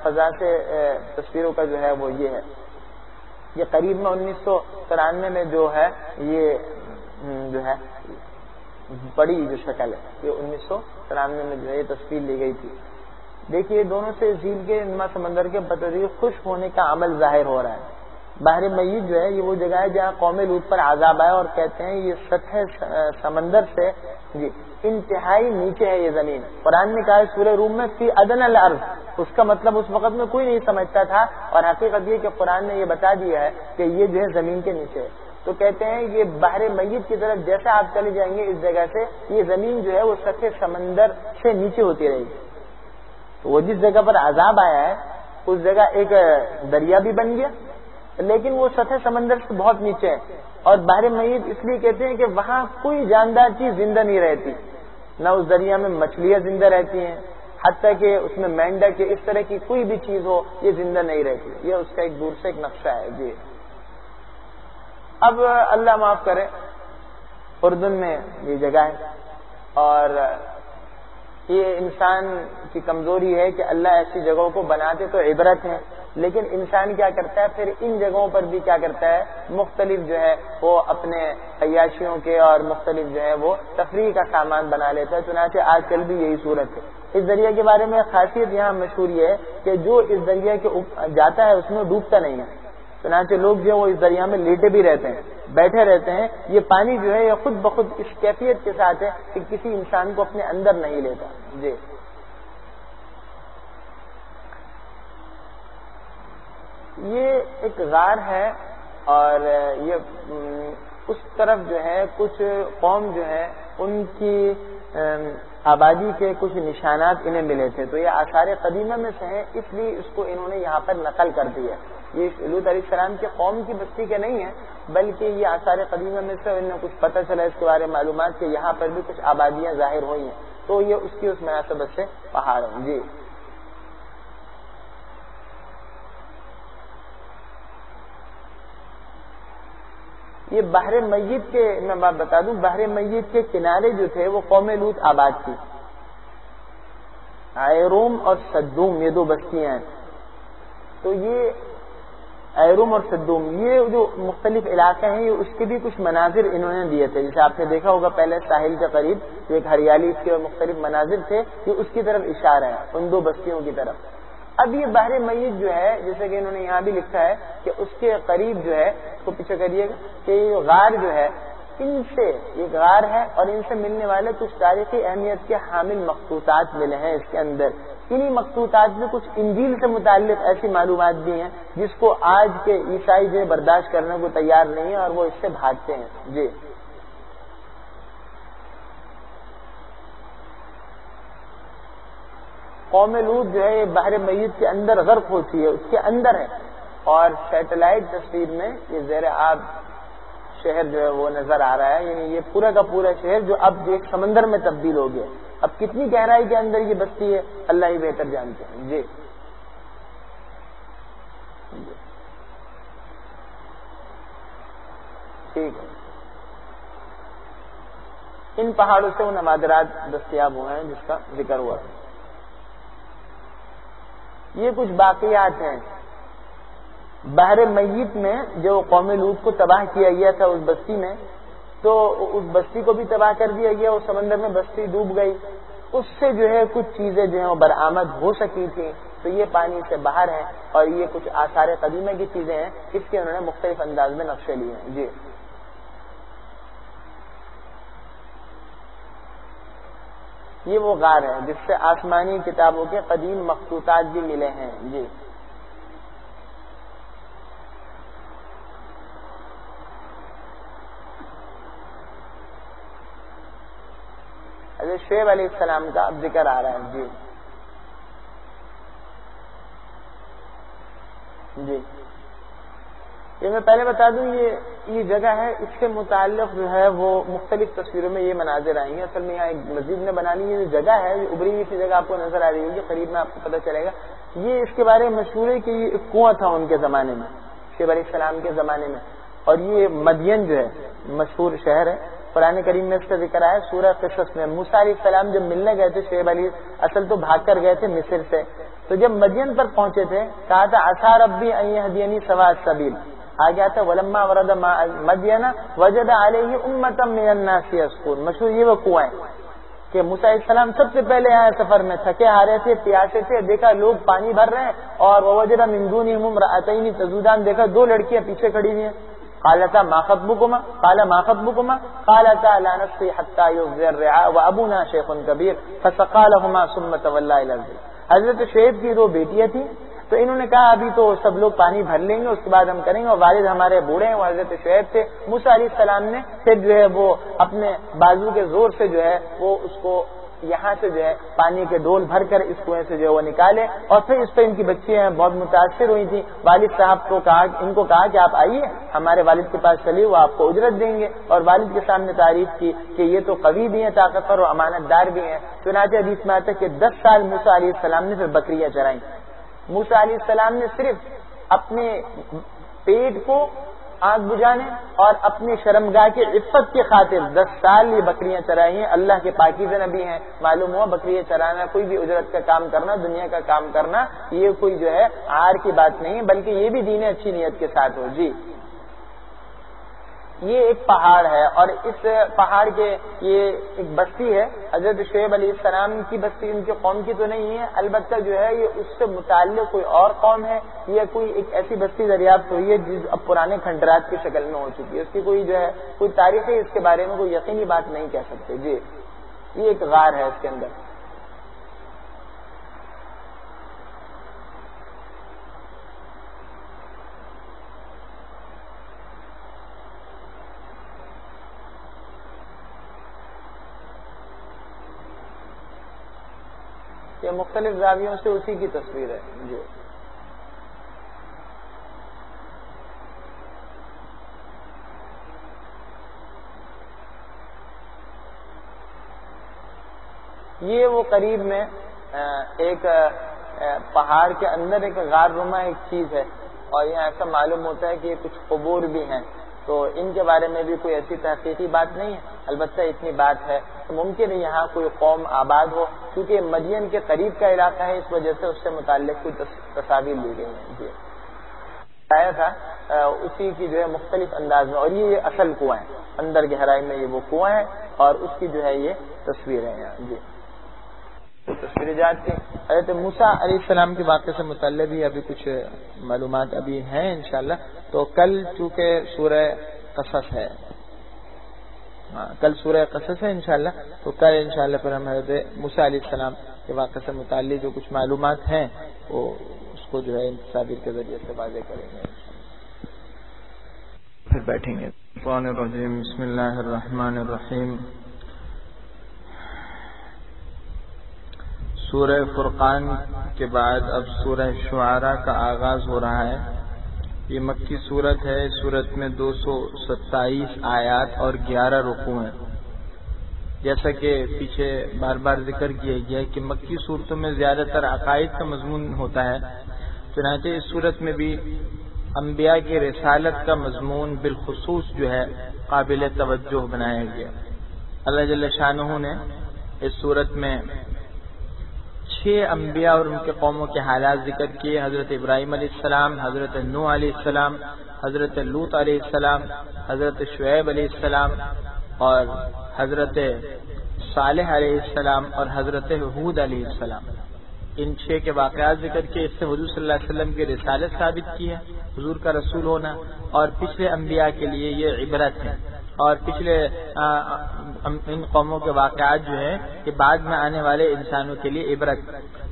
فضا سے تصویروں کا جو ہے وہ یہ ہے. یہ قریب میں 1993 میں جو ہے یہ جو ہے بڑی جو شکل ہے یہ 1993 میں جو ہے یہ تصویر لی گئی تھی. دیکھیے دونوں سے جھیل کے نما سمندر کے بطریق خشک ہونے کا عمل ظاہر ہو رہا ہے. بحر میت جو ہے یہ وہ جگہ ہے جہاں قوم لوط پر عذاب آیا, اور کہتے ہیں یہ سطح سمندر سے جی انتہائی نیچے ہے یہ زمین. قرآن نے کہا ہے سورہ روم میں فی ادنی الارض, اس کا مطلب اس وقت میں کوئی نہیں سمجھتا تھا, اور حقیقت یہ کہ قرآن نے یہ بتا دیا ہے کہ یہ جو ہے زمین کے نیچے ہے. تو کہتے ہیں یہ بحر میت کی طرف جیسا آپ چلے جائیں گے اس جگہ سے یہ زمین جو ہے وہ سطح سمندر سے نیچے ہوتی رہے گی. تو وہ جس جگہ پر عذاب آیا ہے اس جگہ ایک دریا بھی بن گیا, لیکن وہ سطح سمندر سے بہت نیچے ہے. اور بحر میت اس لیے کہتے ہیں کہ وہاں کوئی جاندار چیز زندہ نہیں رہتی, نہ اس دریا میں مچھلیاں زندہ رہتی ہیں, حتیٰ کہ اس میں مینڈک اس طرح کی کوئی بھی چیز ہو یہ زندہ نہیں رہتی. یہ اس کا ایک دور سے ایک نقشہ ہے. جی اب اللہ معاف کرے اردن میں یہ جگہ ہے, اور یہ انسان کی کمزوری ہے کہ اللہ ایسی جگہوں کو بناتے تو عبرت ہے, لیکن انسان کیا کرتا ہے پھر ان جگہوں پر بھی کیا کرتا ہے مختلف جو ہے وہ اپنے عیاشیوں کے اور مختلف جو ہے وہ تفریح کا سامان بنا لیتا ہے. چنانچہ آج کل بھی یہی صورت ہے. اس دریا کے بارے میں خاصیت یہاں مشہور یہ ہے کہ جو اس دریا کے جاتا ہے اس میں ڈوبتا نہیں ہے. چنانچہ لوگ جو وہ اس دریا میں لیٹے بھی رہتے ہیں, بیٹھے رہتے ہیں. یہ پانی جو ہے یہ خود بخود اس کیفیت کے ساتھ ہے کہ کسی انسان کو اپنے اندر نہیں لیتا. جی یہ ایک غار ہے, اور یہ اس طرف جو ہے کچھ قوم جو ہے ان کی آبادی کے کچھ نشانات انہیں ملے تھے, تو یہ آثار قدیمہ میں سے ہیں, اس لیے اس کو انہوں نے یہاں پر نقل کر دیا. یہ لوط علیہ السلام کے قوم کی بستی کے نہیں ہیں, بلکہ یہ آثار قدیمہ میں سے انہیں کچھ پتہ چلا اس کے بارے میں معلومات کہ یہاں پر بھی کچھ آبادیاں ظاہر ہوئی ہیں, تو یہ اس کی اس مناسبت سے پہاڑ ہیں. جی یہ بحر میت کے میں بات بتا دوں, بحر میت کے کنارے جو تھے وہ قوم لوط آباد تھی. ایروم اور سدوم یہ دو بستیاں ہیں. تو یہ ایروم اور سدوم یہ جو مختلف علاقے ہیں یہ اس کے بھی کچھ مناظر انہوں نے دیے تھے. جیسے آپ نے دیکھا ہوگا پہلے ساحل کے قریب ایک ہریالی اس کے مختلف مناظر تھے, یہ اس کی طرف اشارہ ہے ان دو بستیوں کی طرف. اب یہ بحر میت جو ہے، جیسے کہ انہوں نے یہاں بھی لکھا ہے کہ اس کے قریب جو ہے، اس کو پیچھے کریے گا، کہ یہ غار جو ہے، ان سے یہ غار ہے اور ان سے ملنے والے کچھ تاریخی اہمیت کے حامل مخطوطات ملے ہیں اس کے اندر. انہی مخطوطات میں کچھ انجیل سے متعلق ایسی معلومات بھی ہیں جس کو آج کے عیسائی جو ہے برداشت کرنے کو تیار نہیں ہے اور وہ اس سے بھاگتے ہیں. جی قوم لوط جو ہے یہ بحر میت کے اندر غرق ہوتی ہے، اس کے اندر ہے، اور سیٹلائٹ تصویر میں یہ زیر آب شہر جو ہے وہ نظر آ رہا ہے. یعنی یہ پورا کا پورا شہر جو اب ایک سمندر میں تبدیل ہو گیا. اب کتنی گہرائی کے اندر یہ بستی ہے اللہ ہی بہتر جانتے ہیں. جی ٹھیک ہے. ان پہاڑوں سے وہ نوادرات دستیاب ہوئے ہیں جس کا ذکر ہوا. یہ کچھ باقیات ہیں بحر میت میں جو قوم لوط کو تباہ کیا گیا تھا اس بستی میں، تو اس بستی کو بھی تباہ کر دیا گیا، اس سمندر میں بستی ڈوب گئی. اس سے جو ہے کچھ چیزیں جو ہیں وہ برآمد ہو سکی تھیں، تو یہ پانی سے باہر ہیں، اور یہ کچھ آثار قدیمہ کی چیزیں ہیں، اس کے انہوں نے مختلف انداز میں نقشے لیے ہیں. جی یہ وہ غار ہے جس سے آسمانی کتابوں کے قدیم مخطوطات بھی ملے ہیں. جی حضرت شعیب علیہ السلام کا اب ذکر آ رہا ہے. جی جی یہ میں پہلے بتا دوں یہ جگہ ہے، اس کے متعلق جو ہے وہ مختلف تصویروں میں یہ مناظر آئیں گے. اصل میں یہاں ایک مسجد نے بنا لی، یہ جو جگہ ہے یہ ابری ہوئی سی جگہ آپ کو نظر آ رہی ہوگی، قریب میں آپ کو پتہ چلے گا. یہ اس کے بارے میں مشہور ہے کہ یہ ایک کنواں تھا ان کے زمانے میں، شعیب علیہ السلام کے زمانے میں. اور یہ مدین جو ہے مشہور شہر ہے، قرآن کریم میں اس کا ذکر آیا سورہ قصص میں. موسیٰ علیہ السلام جب ملنے گئے تھے شعیب علیہ، اصل تو بھاگ کر گئے تھے مصر سے، تو جب مدین پر پہنچے تھے کہا تھا عسیٰ ربی ان یہدینی سواء السبیل. آ گیا تھا ولما ورد مدین وجد علیہ امۃ من الناس یسقون. مشہور یہ وہ کنواں ہے کہ موسیٰ علیہ السلام سب سے پہلے آئے سفر میں، تھکے ہارے تھے، پیاسے تھے، دیکھا لوگ پانی بھر رہے ہیں، اور ووجد من دونہم امرأتین تذودان، دیکھا دو لڑکیاں پیچھے کھڑی ہوئی ہیں. قالتا ما خطبكما قال ما خطبكما قالتا لا نسقي حتى يصدر الرعاء وابونا شيخ كبير فسقى لهما ثم تولى الى الظل. حضرت شعیب کی دو بیٹیاں تھیں، تو انہوں نے کہا ابھی تو سب لوگ پانی بھر لیں گے، اس کے بعد ہم کریں گے، اور والد ہمارے بوڑھے ہیں. وہ حضرت شعیب تھے. موسیٰ علیہ السلام نے پھر جو ہے وہ اپنے بازو کے زور سے جو ہے وہ اس کو یہاں سے جو ہے پانی کے ڈول بھر کر اس کنویں سے جو ہے وہ نکالے، اور پھر اس پہ ان کی بچیاں بہت متاثر ہوئی تھیں. والد صاحب کو کہا، ان کو کہا کہ آپ آئیے ہمارے والد کے پاس چلیے، وہ آپ کو اجرت دیں گے. اور والد کے سامنے تعریف کی کہ یہ تو قوی بھی ہیں، طاقتور اور امانت دار بھی ہیں. چنانچہ حدیث میں آتا ہے کہ 10 سال موسیٰ علیہ السلام نے پھر بکریاں چرائیں. موسیٰ علیہ السلام نے صرف اپنے پیٹ کو آگ بجھانے اور اپنی شرمگاہ کی عفت کی خاطر 10 سال یہ بکریاں چرائی ہیں. اللہ کے پاکیزہ نبی ہیں. معلوم ہوا بکریاں چرانا، کوئی بھی اجرت کا کام کرنا، دنیا کا کام کرنا، یہ کوئی جو ہے عار کی بات نہیں، بلکہ یہ بھی دین اچھی نیت کے ساتھ ہو. جی یہ ایک پہاڑ ہے، اور اس پہاڑ کے یہ ایک بستی ہے. حضرت شعیب علیہ السلام کی بستی ان کی قوم کی تو نہیں ہے، البتہ جو ہے یہ اس سے متعلق کوئی اور قوم ہے، یا کوئی ایک ایسی بستی دریافت ہوئی ہے جس اب پرانے کھنڈرات کی شکل میں ہو چکی ہے. اس کی کوئی جو ہے کوئی تاریخ ہے، اس کے بارے میں کوئی یقینی بات نہیں کہہ سکتے. جی یہ ایک غار ہے اس کے اندر. یہ مختلف زاویوں سے اسی کی تصویر ہے. جی یہ وہ قریب میں ایک پہاڑ کے اندر ایک غار نما ایک چیز ہے، اور یہاں ایسا معلوم ہوتا ہے کہ یہ کچھ قبور بھی ہیں، تو ان کے بارے میں بھی کوئی ایسی تحقیقی بات نہیں ہے. البتہ اتنی بات ہے کہ ممکن ہے یہاں کوئی قوم آباد ہو، کیونکہ مدین کے قریب کا علاقہ ہے، اس وجہ سے اس سے متعلق کوئی تصاویر لی گئی ہیں. جی آیا تھا اسی کی جو ہے مختلف انداز میں. اور یہ اصل کنواں ہے، اندر گہرائی میں یہ وہ کنواں ہے، اور اس کی جو ہے یہ تصویر ہے یہاں. جی تصویریں جاتی حضرت موسیٰ علیہ السلام کے واقعے سے متعلق بھی ابھی کچھ معلومات ابھی ہیں انشاءاللہ. تو کل چونکہ سورہ قصص ہے، کل سورہ قصص ہے انشاءاللہ، تو کل انشاءاللہ پھر ہم حضرت موسیٰ علیہ السلام کے واقعے سے متعلق جو کچھ معلومات ہیں وہ اس کو جو ہے تصاویر کے ذریعے سے واضح کریں گے، پھر بیٹھیں گے. الشیطان الرجیم. بسم اللہ الرحمن الرحیم. سورہ فرقان کے بعد اب سورہ شعراء کا آغاز ہو رہا ہے. یہ مکی سورت ہے. سورت میں 227 آیات اور 11 رکوع ہیں. جیسا کہ پیچھے بار بار ذکر کیا گیا کہ مکی صورتوں میں زیادہ تر عقائد کا مضمون ہوتا ہے، چنانچہ اس صورت میں بھی انبیاء کی رسالت کا مضمون بالخصوص جو ہے قابل توجہ بنایا گیا. اللہ جل شانہ نے اس صورت میں 6 انبیاء اور ان کے قوموں کے حالات ذکر کیے. حضرت ابراہیم علیہ السلام، حضرت نوح علیہ السلام، حضرت لوط علیہ السلام، حضرت شعیب علیہ السلام اور حضرت صالح علیہ السلام اور حضرت ہود علیہ السلام. ان 6 کے واقعات ذکر کیے. اس سے حضور صلی اللہ علیہ وسلم کی رسالت ثابت کی ہے، حضور کا رسول ہونا، اور پچھلے انبیاء کے لیے یہ عبرت ہے. اور پچھلے ان قوموں کے واقعات جو ہیں کہ بعد میں آنے والے انسانوں کے لیے عبرت.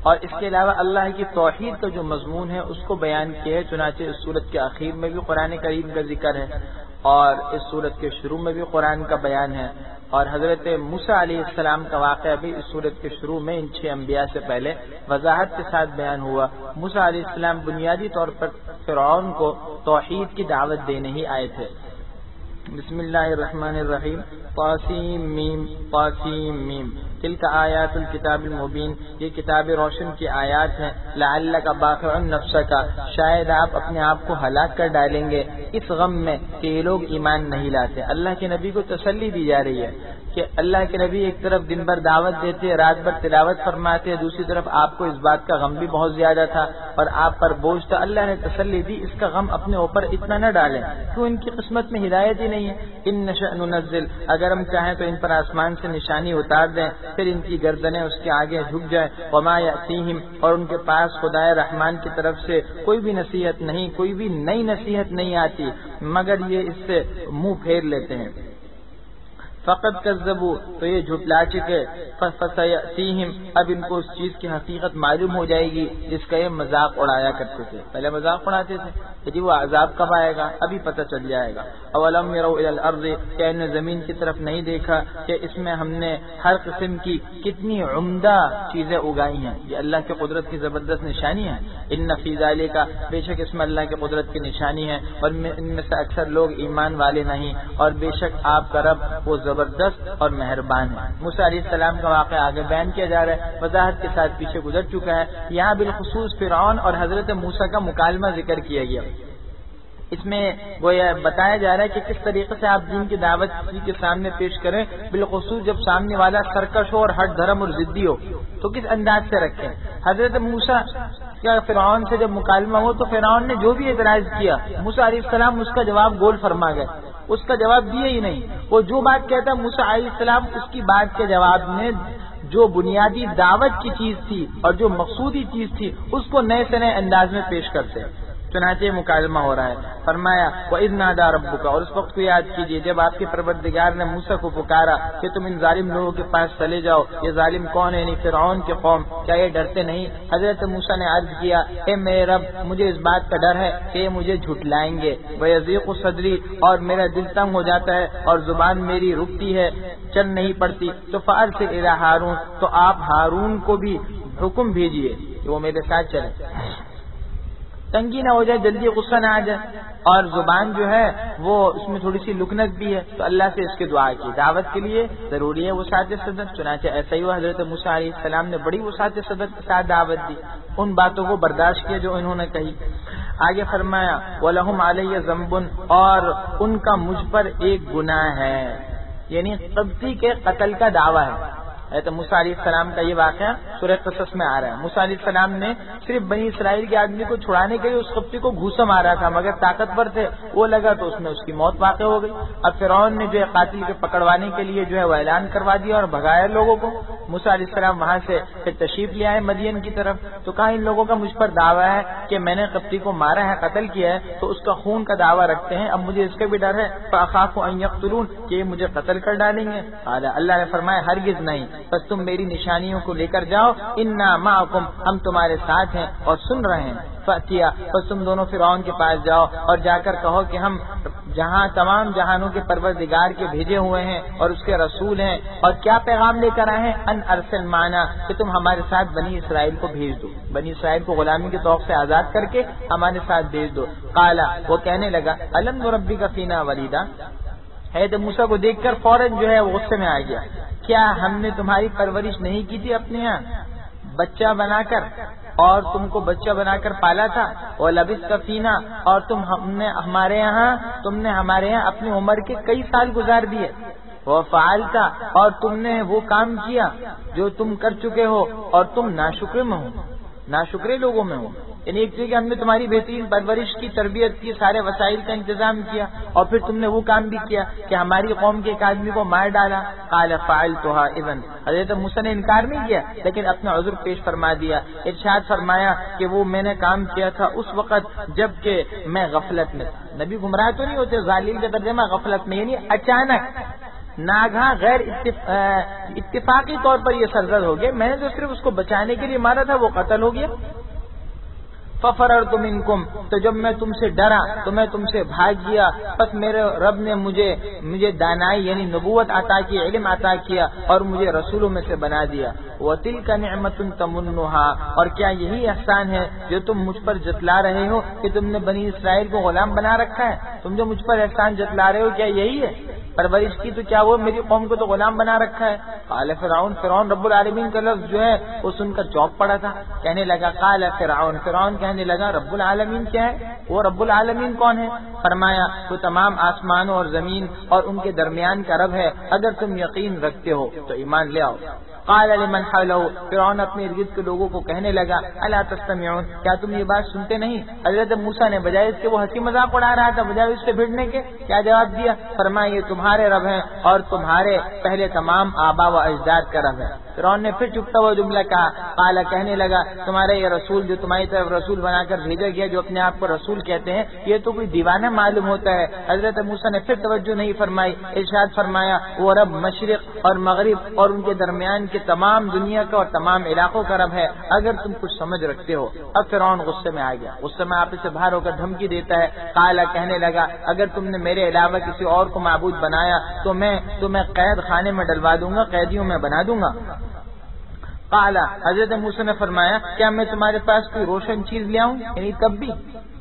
اور اس کے علاوہ اللہ کی توحید کا جو مضمون ہے اس کو بیان کیا ہے. چنانچہ اس صورت کے آخر میں بھی قرآن کریم کا ذکر ہے اور اس صورت کے شروع میں بھی قرآن کا بیان ہے. اور حضرت موسیٰ علیہ السلام کا واقعہ بھی اس صورت کے شروع میں ان 6 انبیاء سے پہلے وضاحت کے ساتھ بیان ہوا. موسیٰ علیہ السلام بنیادی طور پر فرعون کو توحید کی دعوت دینے ہی آئے تھے. بسم اللہ الرحمن الرحیم. طاسیم میم طاسیم میم تلک آیات الکتاب المبین. یہ کتاب روشن کی آیات ہیں. لعلک باخع نفسک، شاید آپ اپنے آپ کو ہلاک کر ڈالیں گے اس غم میں کہ یہ لوگ ایمان نہیں لاتے. اللہ کے نبی کو تسلی دی جا رہی ہے کہ اللہ کے نبی ایک طرف دن بھر دعوت دیتے، رات بھر تلاوت فرماتے، دوسری طرف آپ کو اس بات کا غم بھی بہت زیادہ تھا اور آپ پر بوجھ تھا. اللہ نے تسلی دی اس کا غم اپنے اوپر اتنا نہ ڈالیں. کیوں؟ ان کی قسمت میں ہدایت ہی نہیں ہے. ان نشأ ننزل، اگر ہم چاہیں تو ان پر آسمان سے نشانی اتار دیں، پھر ان کی گردنیں اس کے آگے جھک جائیں. وما یأتیہم، اور ان کے پاس خدائے رحمان کی طرف سے کوئی بھی نصیحت نہیں، کوئی بھی نئی نصیحت نہیں آتی مگر یہ اس سے منہ پھیر لیتے ہیں. فقط کذبوا، تو یہ جھٹلا چکے. فسیأتیہم، اب ان کو اس چیز کی حقیقت معلوم ہو جائے گی جس کا یہ مذاق اڑایا کرتے تھے. پہلے مذاق اڑاتے تھے کہ جی وہ عذاب کب آئے گا، ابھی پتہ چل جائے گا. اولم یروا الی الارض، کیا انہوں نے زمین کی طرف نہیں دیکھا کہ اس میں ہم نے ہر قسم کی کتنی عمدہ چیزیں اگائی ہیں. یہ اللہ کی قدرت کی زبردست نشانی ہے. ان فی ذلک، بے شک اس میں اللہ کی قدرت کی نشانی ہے اور ان میں سے اکثر لوگ ایمان والے نہیں. اور بے شک آپ کا رب وہ زبردست اور مہربان ہے. موسیٰ علیہ السلام کا واقعہ آگے بیان کیا جا رہا ہے، وضاحت کے ساتھ پیچھے گزر چکا ہے. یہاں بالخصوص فرعون اور حضرت موسیٰ کا مکالمہ ذکر کیا گیا. اس میں وہ یہ بتایا جا رہا ہے کہ کس طریقے سے آپ دین کی دعوت کسی کے سامنے پیش کریں، بالخصوص جب سامنے والا سرکش ہو اور ہٹ دھرم اور ضدی ہو تو کس انداز سے رکھیں. حضرت موسیٰ کا فرعون سے جب مکالمہ ہو تو فرعون نے جو بھی اعتراض کیا، موسیٰ علیہ السلام اس کا جواب گول فرما گئے، اس کا جواب دیے ہی نہیں. وہ جو بات کہتا موسیٰ علیہ السلام اس کی بات کے جواب میں جو بنیادی دعوت کی چیز تھی اور جو مقصودی چیز تھی اس کو نئے سے نئے انداز میں پیش کرتے. چنانچہ مکالمہ ہو رہا ہے. فرمایا وَإِذْ نَادَىٰ رَبُّكَ، اور اس وقت کو یاد کیجیے جب آپ کے پروردگار نے موسیٰ کو پکارا کہ تم ان ظالم لوگوں کے پاس چلے جاؤ. یہ ظالم کون ہے؟ یعنی فرعون کے قوم. کیا یہ ڈرتے نہیں؟ حضرت موسیٰ نے عرض کیا اے میرے رب، مجھے اس بات کا ڈر ہے کہ یہ مجھے جھٹلائیں گے. وَيَضِيقُ صَدْرِي، اور میرا دل تنگ ہو جاتا ہے اور زبان میری رکتی ہے، چل نہیں پڑتی. تو فَأَرْسِلْ إِلَىٰ ہارون، تو آپ ہارون کو بھی حکم بھیجیے کہ وہ میرے ساتھ چلے، تنگی نہ ہو جائے، جلدی غصہ نہ آ جائے. اور زبان جو ہے وہ اس میں تھوڑی سی لکنت بھی ہے. تو اللہ سے اس کی دعا کی. دعوت کے لیے ضروری ہے وسعت صدر. چنانچہ ایسا ہی ہوا. حضرت موسیٰ علیہ السلام نے بڑی وسعت صدر کے ساتھ دعوت دی، ان باتوں کو برداشت کیا جو انہوں نے کہی. آگے فرمایا وَلَهُمْ عَلَيَّ ذَنْبٌ، اور ان کا مجھ پر ایک گناہ ہے، یعنی قبطی کے قتل کا دعویٰ ہے. حضرت موسیٰ علیہ السلام کا یہ واقعہ سورہ قصص میں آ رہا ہے. موسیٰ علیہ السلام نے صرف بنی اسرائیل کے آدمی کو چھڑانے کے لیے اس قبطی کو گھوسا مارا تھا، مگر طاقتور تھے وہ لگا تو اس میں اس کی موت واقع ہو گئی. اب فرعون نے جو ہے قاتل کے پکڑوانے کے لیے جو ہے وہ اعلان کروا دیا اور بھگایا لوگوں کو. موسیٰ علیہ السلام وہاں سے پھر تشریف لے آئے مدین کی طرف، تو کہا ان لوگوں کا مجھ پر دعویٰ ہے کہ میں نے قبطی کو مارا ہے، قتل کیا ہے، تو اس کا خون کا دعویٰ رکھتے ہیں. اب مجھے اس کا بھی ڈر ہے فاخاف ان یقتلون کہ یہ مجھے قتل کر ڈالیں گے. اللہ نے فرمایا ہرگز نہیں، بس تم میری نشانیوں کو لے کر جاؤ، انا معکم ہم تمہارے ساتھ ہیں اور سن رہے ہیں. فاتیا بس تم دونوں فرعون کے پاس جاؤ اور جا کر کہو کہ ہم جہاں تمام جہانوں کے پروردگار کے بھیجے ہوئے ہیں اور اس کے رسول ہیں، اور کیا پیغام لے کر آئے ہیں، ان ارسل معنا کہ تم ہمارے ساتھ بنی اسرائیل کو بھیج دو، بنی اسرائیل کو غلامی کے طوق سے آزاد کر کے ہمارے ساتھ بھیج دو. قالا وہ کہنے لگا الم نربک فینا ولیدا، حضرت موسیٰ کو دیکھ کر فوراً جو ہے وہ غصے میں آ گیا. کیا ہم نے تمہاری پرورش نہیں کی تھی اپنے یہاں بچہ بنا کر، اور تم کو بچہ بنا کر پالا تھا، اور لبثت فینا اور تم نے ہمارے یہاں اپنی عمر کے کئی سال گزار دیے. وہ فعلتا اور تم نے وہ کام کیا جو تم کر چکے ہو، اور تم ناشکر میں ہو، ناشکرے لوگوں میں ہو. یعنی ایک چیز کہ ہم نے تمہاری بہترین پرورش کی، تربیت کی، سارے وسائل کا انتظام کیا، اور پھر تم نے وہ کام بھی کیا کہ ہماری قوم کے ایک آدمی کو مار ڈالا. قال فعلتها اذا، حضرت موسیٰ نے انکار نہیں کیا لیکن اپنا عذر پیش فرما دیا. ارشاد فرمایا کہ وہ میں نے کام کیا تھا اس وقت جب کہ میں غفلت میں تھا. نبی گمراہ تو نہیں ہوتے، ذلیل کا ترجمہ غفلت میں، یعنی اچانک ناگہاں غیر اتفاقی طور پر یہ سرزد ہو گیا. میں نے تو صرف اس کو بچانے کے لیے مارا تھا، وہ قتل ہو گیا. ففررت منکم، تو جب میں تم سے ڈرا تو میں تم سے بھاگ گیا. پس میرے رب نے مجھے دانائی یعنی نبوت عطا کی، علم عطا کیا اور مجھے رسولوں میں سے بنا دیا. وَتِلْكَ نِعْمَةٌ تَمُنُّهَا، اور کیا یہی احسان ہے جو تم مجھ پر جتلا رہے ہو کہ تم نے بنی اسرائیل کو غلام بنا رکھا ہے؟ تم جو مجھ پر احسان جتلا رہے ہو کیا یہی ہے پرورش کی؟ تو کیا وہ میری قوم کو تو غلام بنا رکھا ہے. قال فرعون رب العالمین کا لفظ جو ہے وہ سن کر چوک پڑا تھا. کہنے لگا قال فرعون کہنے لگا رب العالمین کیا ہے؟ وہ رب العالمین کون ہے؟ فرمایا تو تمام آسمانوں اور زمین اور ان کے درمیان کا رب ہے، اگر تم یقین رکھتے ہو تو ایمان لے آؤ. قال لمن حوله، فرعون اپنے ارد کے لوگوں کو کہنے لگا الا تستمعون، کیا تم یہ بات سنتے نہیں؟ حضرت موسیٰ نے بجائے اس کے وہ ہنسی مذاق اڑا رہا تھا، بجائے اس سے بھیڑنے کے کیا جواب دیا؟ فرمایا یہ تمہارے رب ہیں اور تمہارے پہلے تمام آبا و اجداد کا رب ہے. فرعون نے پھر چپتا ہوا جملہ کہا. قال کہنے لگا تمہارے یہ رسول جو تمہاری طرف رسول بنا کر بھیجا گیا، جو اپنے آپ کو رسول کہتے ہیں، یہ تو کوئی دیوانہ معلوم ہوتا ہے. حضرت موسیٰ نے پھر توجہ نہیں فرمائی. ارشاد فرمایا وہ رب مشرق اور مغرب اور ان کے درمیان کے تمام دنیا کا اور تمام علاقوں کا رب ہے، اگر تم کچھ سمجھ رکھتے ہو. اب فرعون غصے میں آ گیا، غصے میں آپ سے باہر ہو کر دھمکی دیتا ہے. قال کہنے لگا اگر تم نے میرے علاوہ کسی اور کو معبود بنایا تو میں تمہیں قید خانے میں ڈلوا دوں گا، قیدیوں میں بنا دوں گا. قال حضرت موسیٰ نے فرمایا کیا میں تمہارے پاس کوئی روشن چیز لے آؤں؟ یعنی تب بھی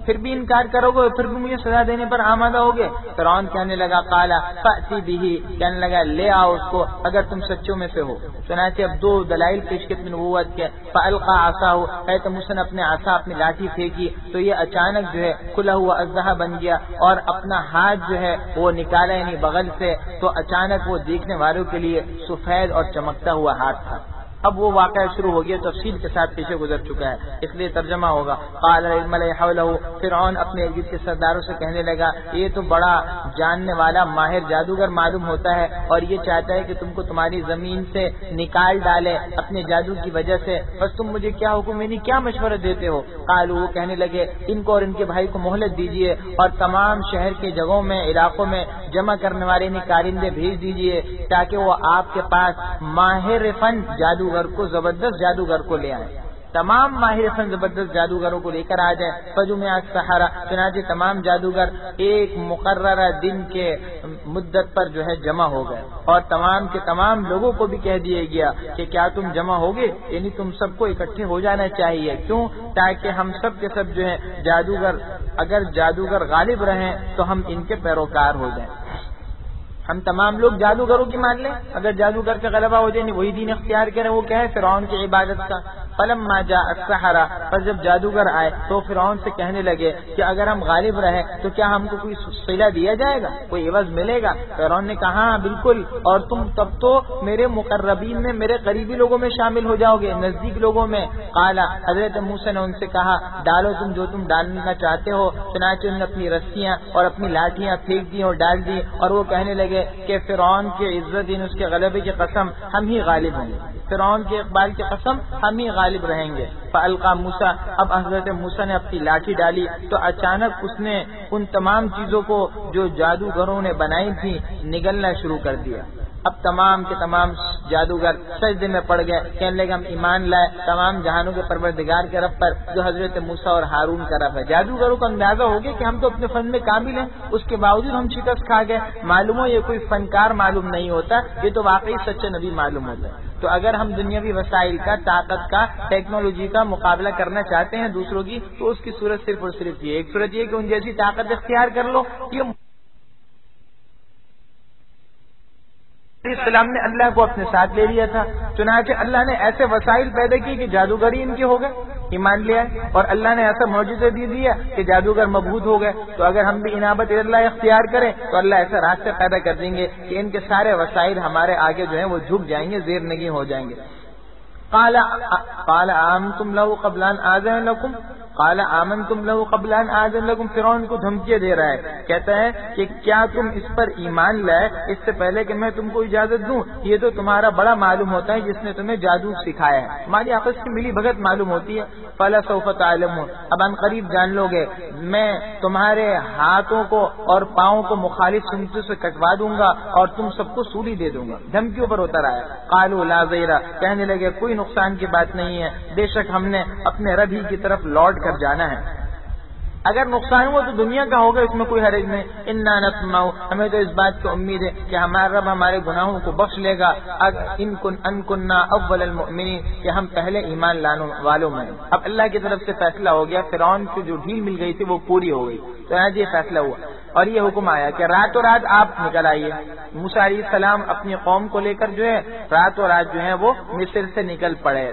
پھر بھی انکار کرو گے، پھر بھی مجھے سزا دینے پر آمادہ ہوگے. فرعون کہنے لگا قال فأتی به، کہنے لگا لے آؤ اس کو اگر تم سچوں میں سے ہو. چنانچہ اب دو دلائل پیش کیے نبوت کے. فألقى عصاه، حضرت موسیٰ نے اپنے عصا اپنی لاٹھی پھینکی تو یہ اچانک جو ہے کھلا ہوا اژدہا بن گیا، اور اپنا ہاتھ جو ہے وہ نکالا یعنی بغل سے، تو اچانک وہ دیکھنے والوں کے لیے سفید اور چمکتا ہوا ہاتھ تھا. اب وہ واقعہ شروع ہو گیا، تفصیل کے ساتھ پیچھے گزر چکا ہے، اس لیے ترجمہ ہوگا. قال الملأ حوله، فرعون اپنے ارد کے سرداروں سے کہنے لگا یہ تو بڑا جاننے والا ماہر جادوگر معلوم ہوتا ہے اور یہ چاہتا ہے کہ تم کو تمہاری زمین سے نکال ڈالے اپنے جادو کی وجہ سے، بس تم مجھے کیا حکم یعنی کیا مشورہ دیتے ہو؟ قالوا، وہ کہنے لگے ان کو اور ان کے بھائی کو مہلت دیجیے اور تمام شہر کے جگہوں میں علاقوں میں جمع کرنے والے کارندے بھیج دیجیے تاکہ وہ آپ کے پاس ماہر فن جادوگر کو، زبردست جادوگر کو لے آئے. تمام ماہر فن زبردست جادوگروں کو لے کر آ جائے. فجمع السحرہ، چنانچہ تمام جادوگر ایک مقررہ دن کے مدت پر جو ہے جمع ہو گئے، اور تمام کے تمام لوگوں کو بھی کہہ دیا گیا کہ کیا تم جمع ہوگے، یعنی تم سب کو اکٹھے ہو جانا چاہیے. کیوں؟ تاکہ ہم سب کے سب جو ہے جادوگر، اگر جادوگر غالب رہیں تو ہم ان کے پیروکار ہو جائیں. ہم تمام لوگ جادوگروں کی مان لیں، اگر جادوگر کا غلبہ ہو جائے وہی دین اختیار کریں. وہ کیا ہے؟ فرعون کی عبادت کا. فلما جاء السحرہ، پر جب جادوگر آئے تو فرعون سے کہنے لگے کہ اگر ہم غالب رہے تو کیا ہم کو کوئی صلہ دیا جائے گا، کوئی عوض ملے گا؟ فرعون نے کہا ہاں بالکل، اور تم تب تو میرے مقربین میں، میرے قریبی لوگوں میں شامل ہو جاؤ گے، نزدیک لوگوں میں۔ قال، حضرت موسیٰ نے ان سے کہا ڈالو تم جو تم ڈالنا چاہتے ہو۔ چنانچہ انہوں نے اپنی رسیاں اور اپنی لاٹیاں پھینک دی اور ڈال دی، اور وہ کہنے لگے کہ فرعون کے عزت دین، اس کے غلبے کی قسم ہم ہی غالب ہوں گے، فرعون کے اقبال کی قسم ہم ہی غالب رہیں گے۔ فالقى موسیٰ، اب حضرت موسیٰ نے اپنی لاٹھی ڈالی تو اچانک اس نے ان تمام چیزوں کو جو جادوگروں نے بنائی تھی نگلنا شروع کر دیا۔ اب تمام کے تمام جادوگر سجدے میں پڑ گئے، کہنے لگے ہم ایمان لائے تمام جہانوں کے پروردگار کے رب پر جو حضرت موسیٰ اور ہارون کا رب ہے۔ جادوگروں کو اندازہ ہو گیا کہ ہم تو اپنے فن میں کامل ہیں، اس کے باوجود ہم شکست کھا گئے۔ معلوم ہو یہ کوئی فنکار معلوم نہیں ہوتا، یہ تو واقعی سچے نبی معلوم ہوتا ہے۔ تو اگر ہم دنیاوی وسائل کا، طاقت کا، ٹیکنالوجی کا مقابلہ کرنا چاہتے ہیں دوسروں کی، تو اس کی صورت صرف اور صرف یہ، ایک صورت یہ کہ ان جیسی طاقت اختیار کر لو۔ یہ السلام نے اللہ کو اپنے ساتھ لے لیا تھا، چنانچہ اللہ نے ایسے وسائل پیدا کی کہ جادوگری ان کے ہو گئے، ایمان لیا، اور اللہ نے ایسا معجزہ دے دیا کہ جادوگر مبہوت ہو گئے۔ تو اگر ہم بھی انابت اللہ اختیار کریں تو اللہ ایسا راستے پیدا کر دیں گے کہ ان کے سارے وسائل ہمارے آگے جو ہیں وہ جھک جائیں گے، زیر نگیں ہو جائیں گے۔ قال آمنتم له قبل ان آذن لكم، قال آمنتم له قبل ان آذن لكم، فرعون کو دھمکیاں دے رہا ہے، کہتا ہے کہ کیا تم اس پر ایمان لائے اس سے پہلے کہ میں تم کو اجازت دوں؟ یہ تو تمہارا بڑا معلوم ہوتا ہے جس نے تمہیں جادو سکھایا ہے، ہماری آپس کی ملی بھگت معلوم ہوتی ہے۔ فلا سوف تعلمون، اب ان قریب جان لو گے، میں تمہارے ہاتھوں کو اور پاؤں کو مخالف سمتوں سے کٹوا دوں گا اور تم سب کو سولی دے دوں گا۔ دھمکیوں پر اتر آیا۔ قالوا لا ضیرہ، کہنے لگے کوئی نقصان کی بات نہیں ہے، بے شک ہم نے اپنے رب ہی کی طرف لوٹ کر جانا ہے، اگر نقصان ہوا تو دنیا کا ہوگا، اس میں کوئی حرج نہیں۔ انا نطمع، ہمیں تو اس بات کی امید ہے کہ ہمارا رب ہمارے گناہوں کو بخش لے گا، ان کننا اول المؤمنین، کہ ہم پہلے ایمان لانے والوں میں۔ اب اللہ کی طرف سے فیصلہ ہو گیا، فرعون کو جو ڈھیل مل گئی تھی وہ پوری ہو گئی، تو آج یہ فیصلہ ہوا اور یہ حکم آیا کہ راتوں رات آپ نکل آئیے۔ موسیٰ علیہ السلام اپنی قوم کو لے کر جو ہے راتوں رات جو ہے وہ مصر سے نکل پڑے،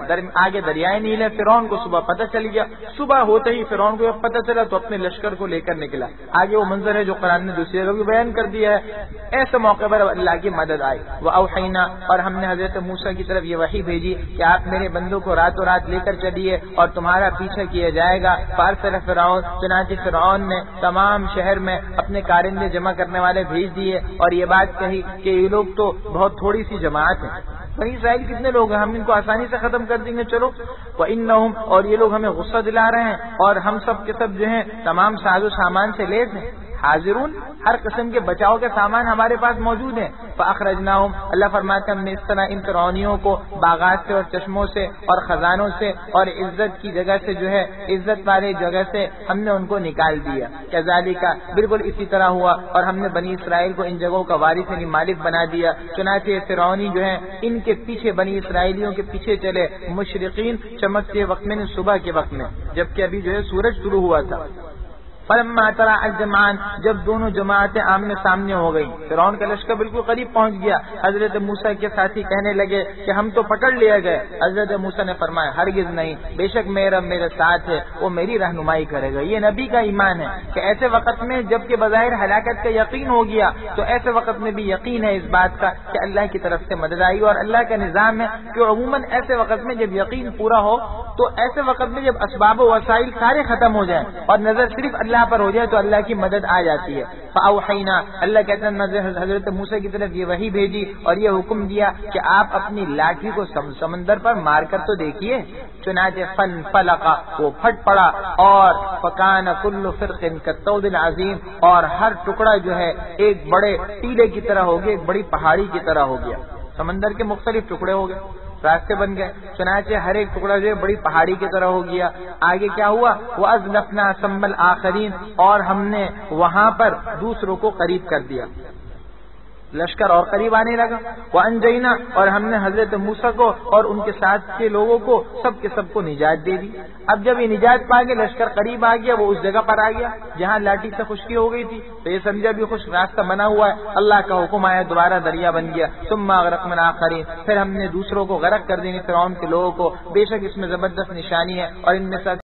آگے دریائے نیل ہے۔ فرعون کو صبح پتہ چل گیا، صبح ہوتے ہی فرعون کو پتہ چلا تو اپنے لشکر کو لے کر نکلا۔ آگے وہ منظر ہے جو قرآن نے دوسری جگہ بھی بیان کر دیا ہے۔ ایسے موقع پر اللہ کی مدد آئی۔ وَأَوْحَيْنَا، اور ہم نے حضرت موسیٰ کی طرف یہ وحی بھیجی کہ آپ میرے بندوں کو راتوں رات لے کر چلیے اور تمہارا پیچھا کیا جائے گا۔ فارسل فرعون، چنانچہ فرعون نے تمام شہر میں اپنے کارندے جمع کرنے والے بھیج دیے اور یہ بات کہی کہ یہ لوگ تو بہت تھوڑی سی جماعت ہے، بنی اسرائیل کتنے لوگ ہیں، ہم ان کو آسانی سے ختم کر دیں گے، چلو۔ وَإِنَّهُمْ، اور یہ لوگ ہمیں غصہ دلا رہے ہیں اور ہم سب کے سب جو ہیں تمام ساز و سامان سے لیس ہیں، حاضرون، ہر قسم کے بچاؤ کے سامان ہمارے پاس موجود ہیں۔ فَأَخْرَجْنَاهُمْ، اللہ فرماتے ہیں ہم نے اس طرح ان فرعونیوں کو باغات سے اور چشموں سے اور خزانوں سے اور عزت کی جگہ سے جو ہے عزت والے جگہ سے ہم نے ان کو نکال دیا۔ كَذَلِكَ، بالکل اسی طرح ہوا، اور ہم نے بنی اسرائیل کو ان جگہوں کا وارث یعنی مالک بنا دیا۔ چنانچہ فرعونی جو ہیں ان کے پیچھے، بنی اسرائیلیوں کے پیچھے چلے، مشرقین، چمکتے وقت میں، صبح کے وقت میں، جبکہ ابھی جو ہے سورج طلوع ہوا تھا۔ فلما ترى الجمعان، جب دونوں جماعتیں آمنے سامنے ہو گئی، فرعون کا لشکر بالکل قریب پہنچ گیا، حضرت موسیٰ کے ساتھی کہنے لگے کہ ہم تو پکڑ لیے گئے۔ حضرت موسیٰ نے فرمایا ہرگز نہیں، بے شک میرا میرے ساتھ ہے، وہ میری رہنمائی کرے گا۔ یہ نبی کا ایمان ہے کہ ایسے وقت میں جب کہ بظاہر ہلاکت کا یقین ہو گیا تو ایسے وقت میں بھی یقین ہے اس بات کا کہ اللہ کی طرف سے مدد آئی، اور اللہ کا نظام ہے کہ عموماً ایسے وقت میں جب یقین پورا ہو تو ایسے وقت میں جب اسباب و وسائل سارے ختم ہو جائیں اور نظر صرف اللہ پر ہو جائے تو اللہ کی مدد آ جاتی ہے۔ فاوحینا، اللہ کہتے ہیں حضرت موسیٰ کی طرف یہ وحی بھیجی اور یہ حکم دیا کہ آپ اپنی لاٹھی کو سمندر پر مار کر تو دیکھیے۔ چنانچہ فانفلق، وہ پھٹ پڑا، اور فکان کل فرق کالطود العظیم، اور ہر ٹکڑا جو ہے ایک بڑے ٹیلے کی طرح ہو گیا، ایک بڑی پہاڑی کی طرح ہو گیا۔ سمندر کے مختلف ٹکڑے ہو گئے، راستے بن گئے، چنانچہ ہر ایک ٹکڑا جو ہے بڑی پہاڑی کی طرح ہو گیا۔ آگے کیا ہوا؟ وَأَزْلَفْنَا ثَمَّ الْآخَرِينَ، اور ہم نے وہاں پر دوسروں کو قریب کر دیا۔ لشکر اور قریب آنے لگا. وانجینا، اور ہم نے حضرت موسیٰ کو اور ان کے ساتھ کے لوگوں کو سب کے سب کو نجات دے دی. اب جب یہ نجات پا کے لشکر قریب آ گیا، وہ اس جگہ پر آ گیا جہاں لاٹھی سے خشکی ہو گئی تھی، تو یہ سمجھا بھی خشک راستہ بنا ہوا ہے. اللہ کا حکم آیا، دوبارہ دریا بن گیا. ثم اغرقنا الآخرین، پھر ہم نے دوسروں کو غرق کر دیں فرعون کے لوگوں کو. بے شک اس میں زبردست نشانی ہے، اور ان میں سے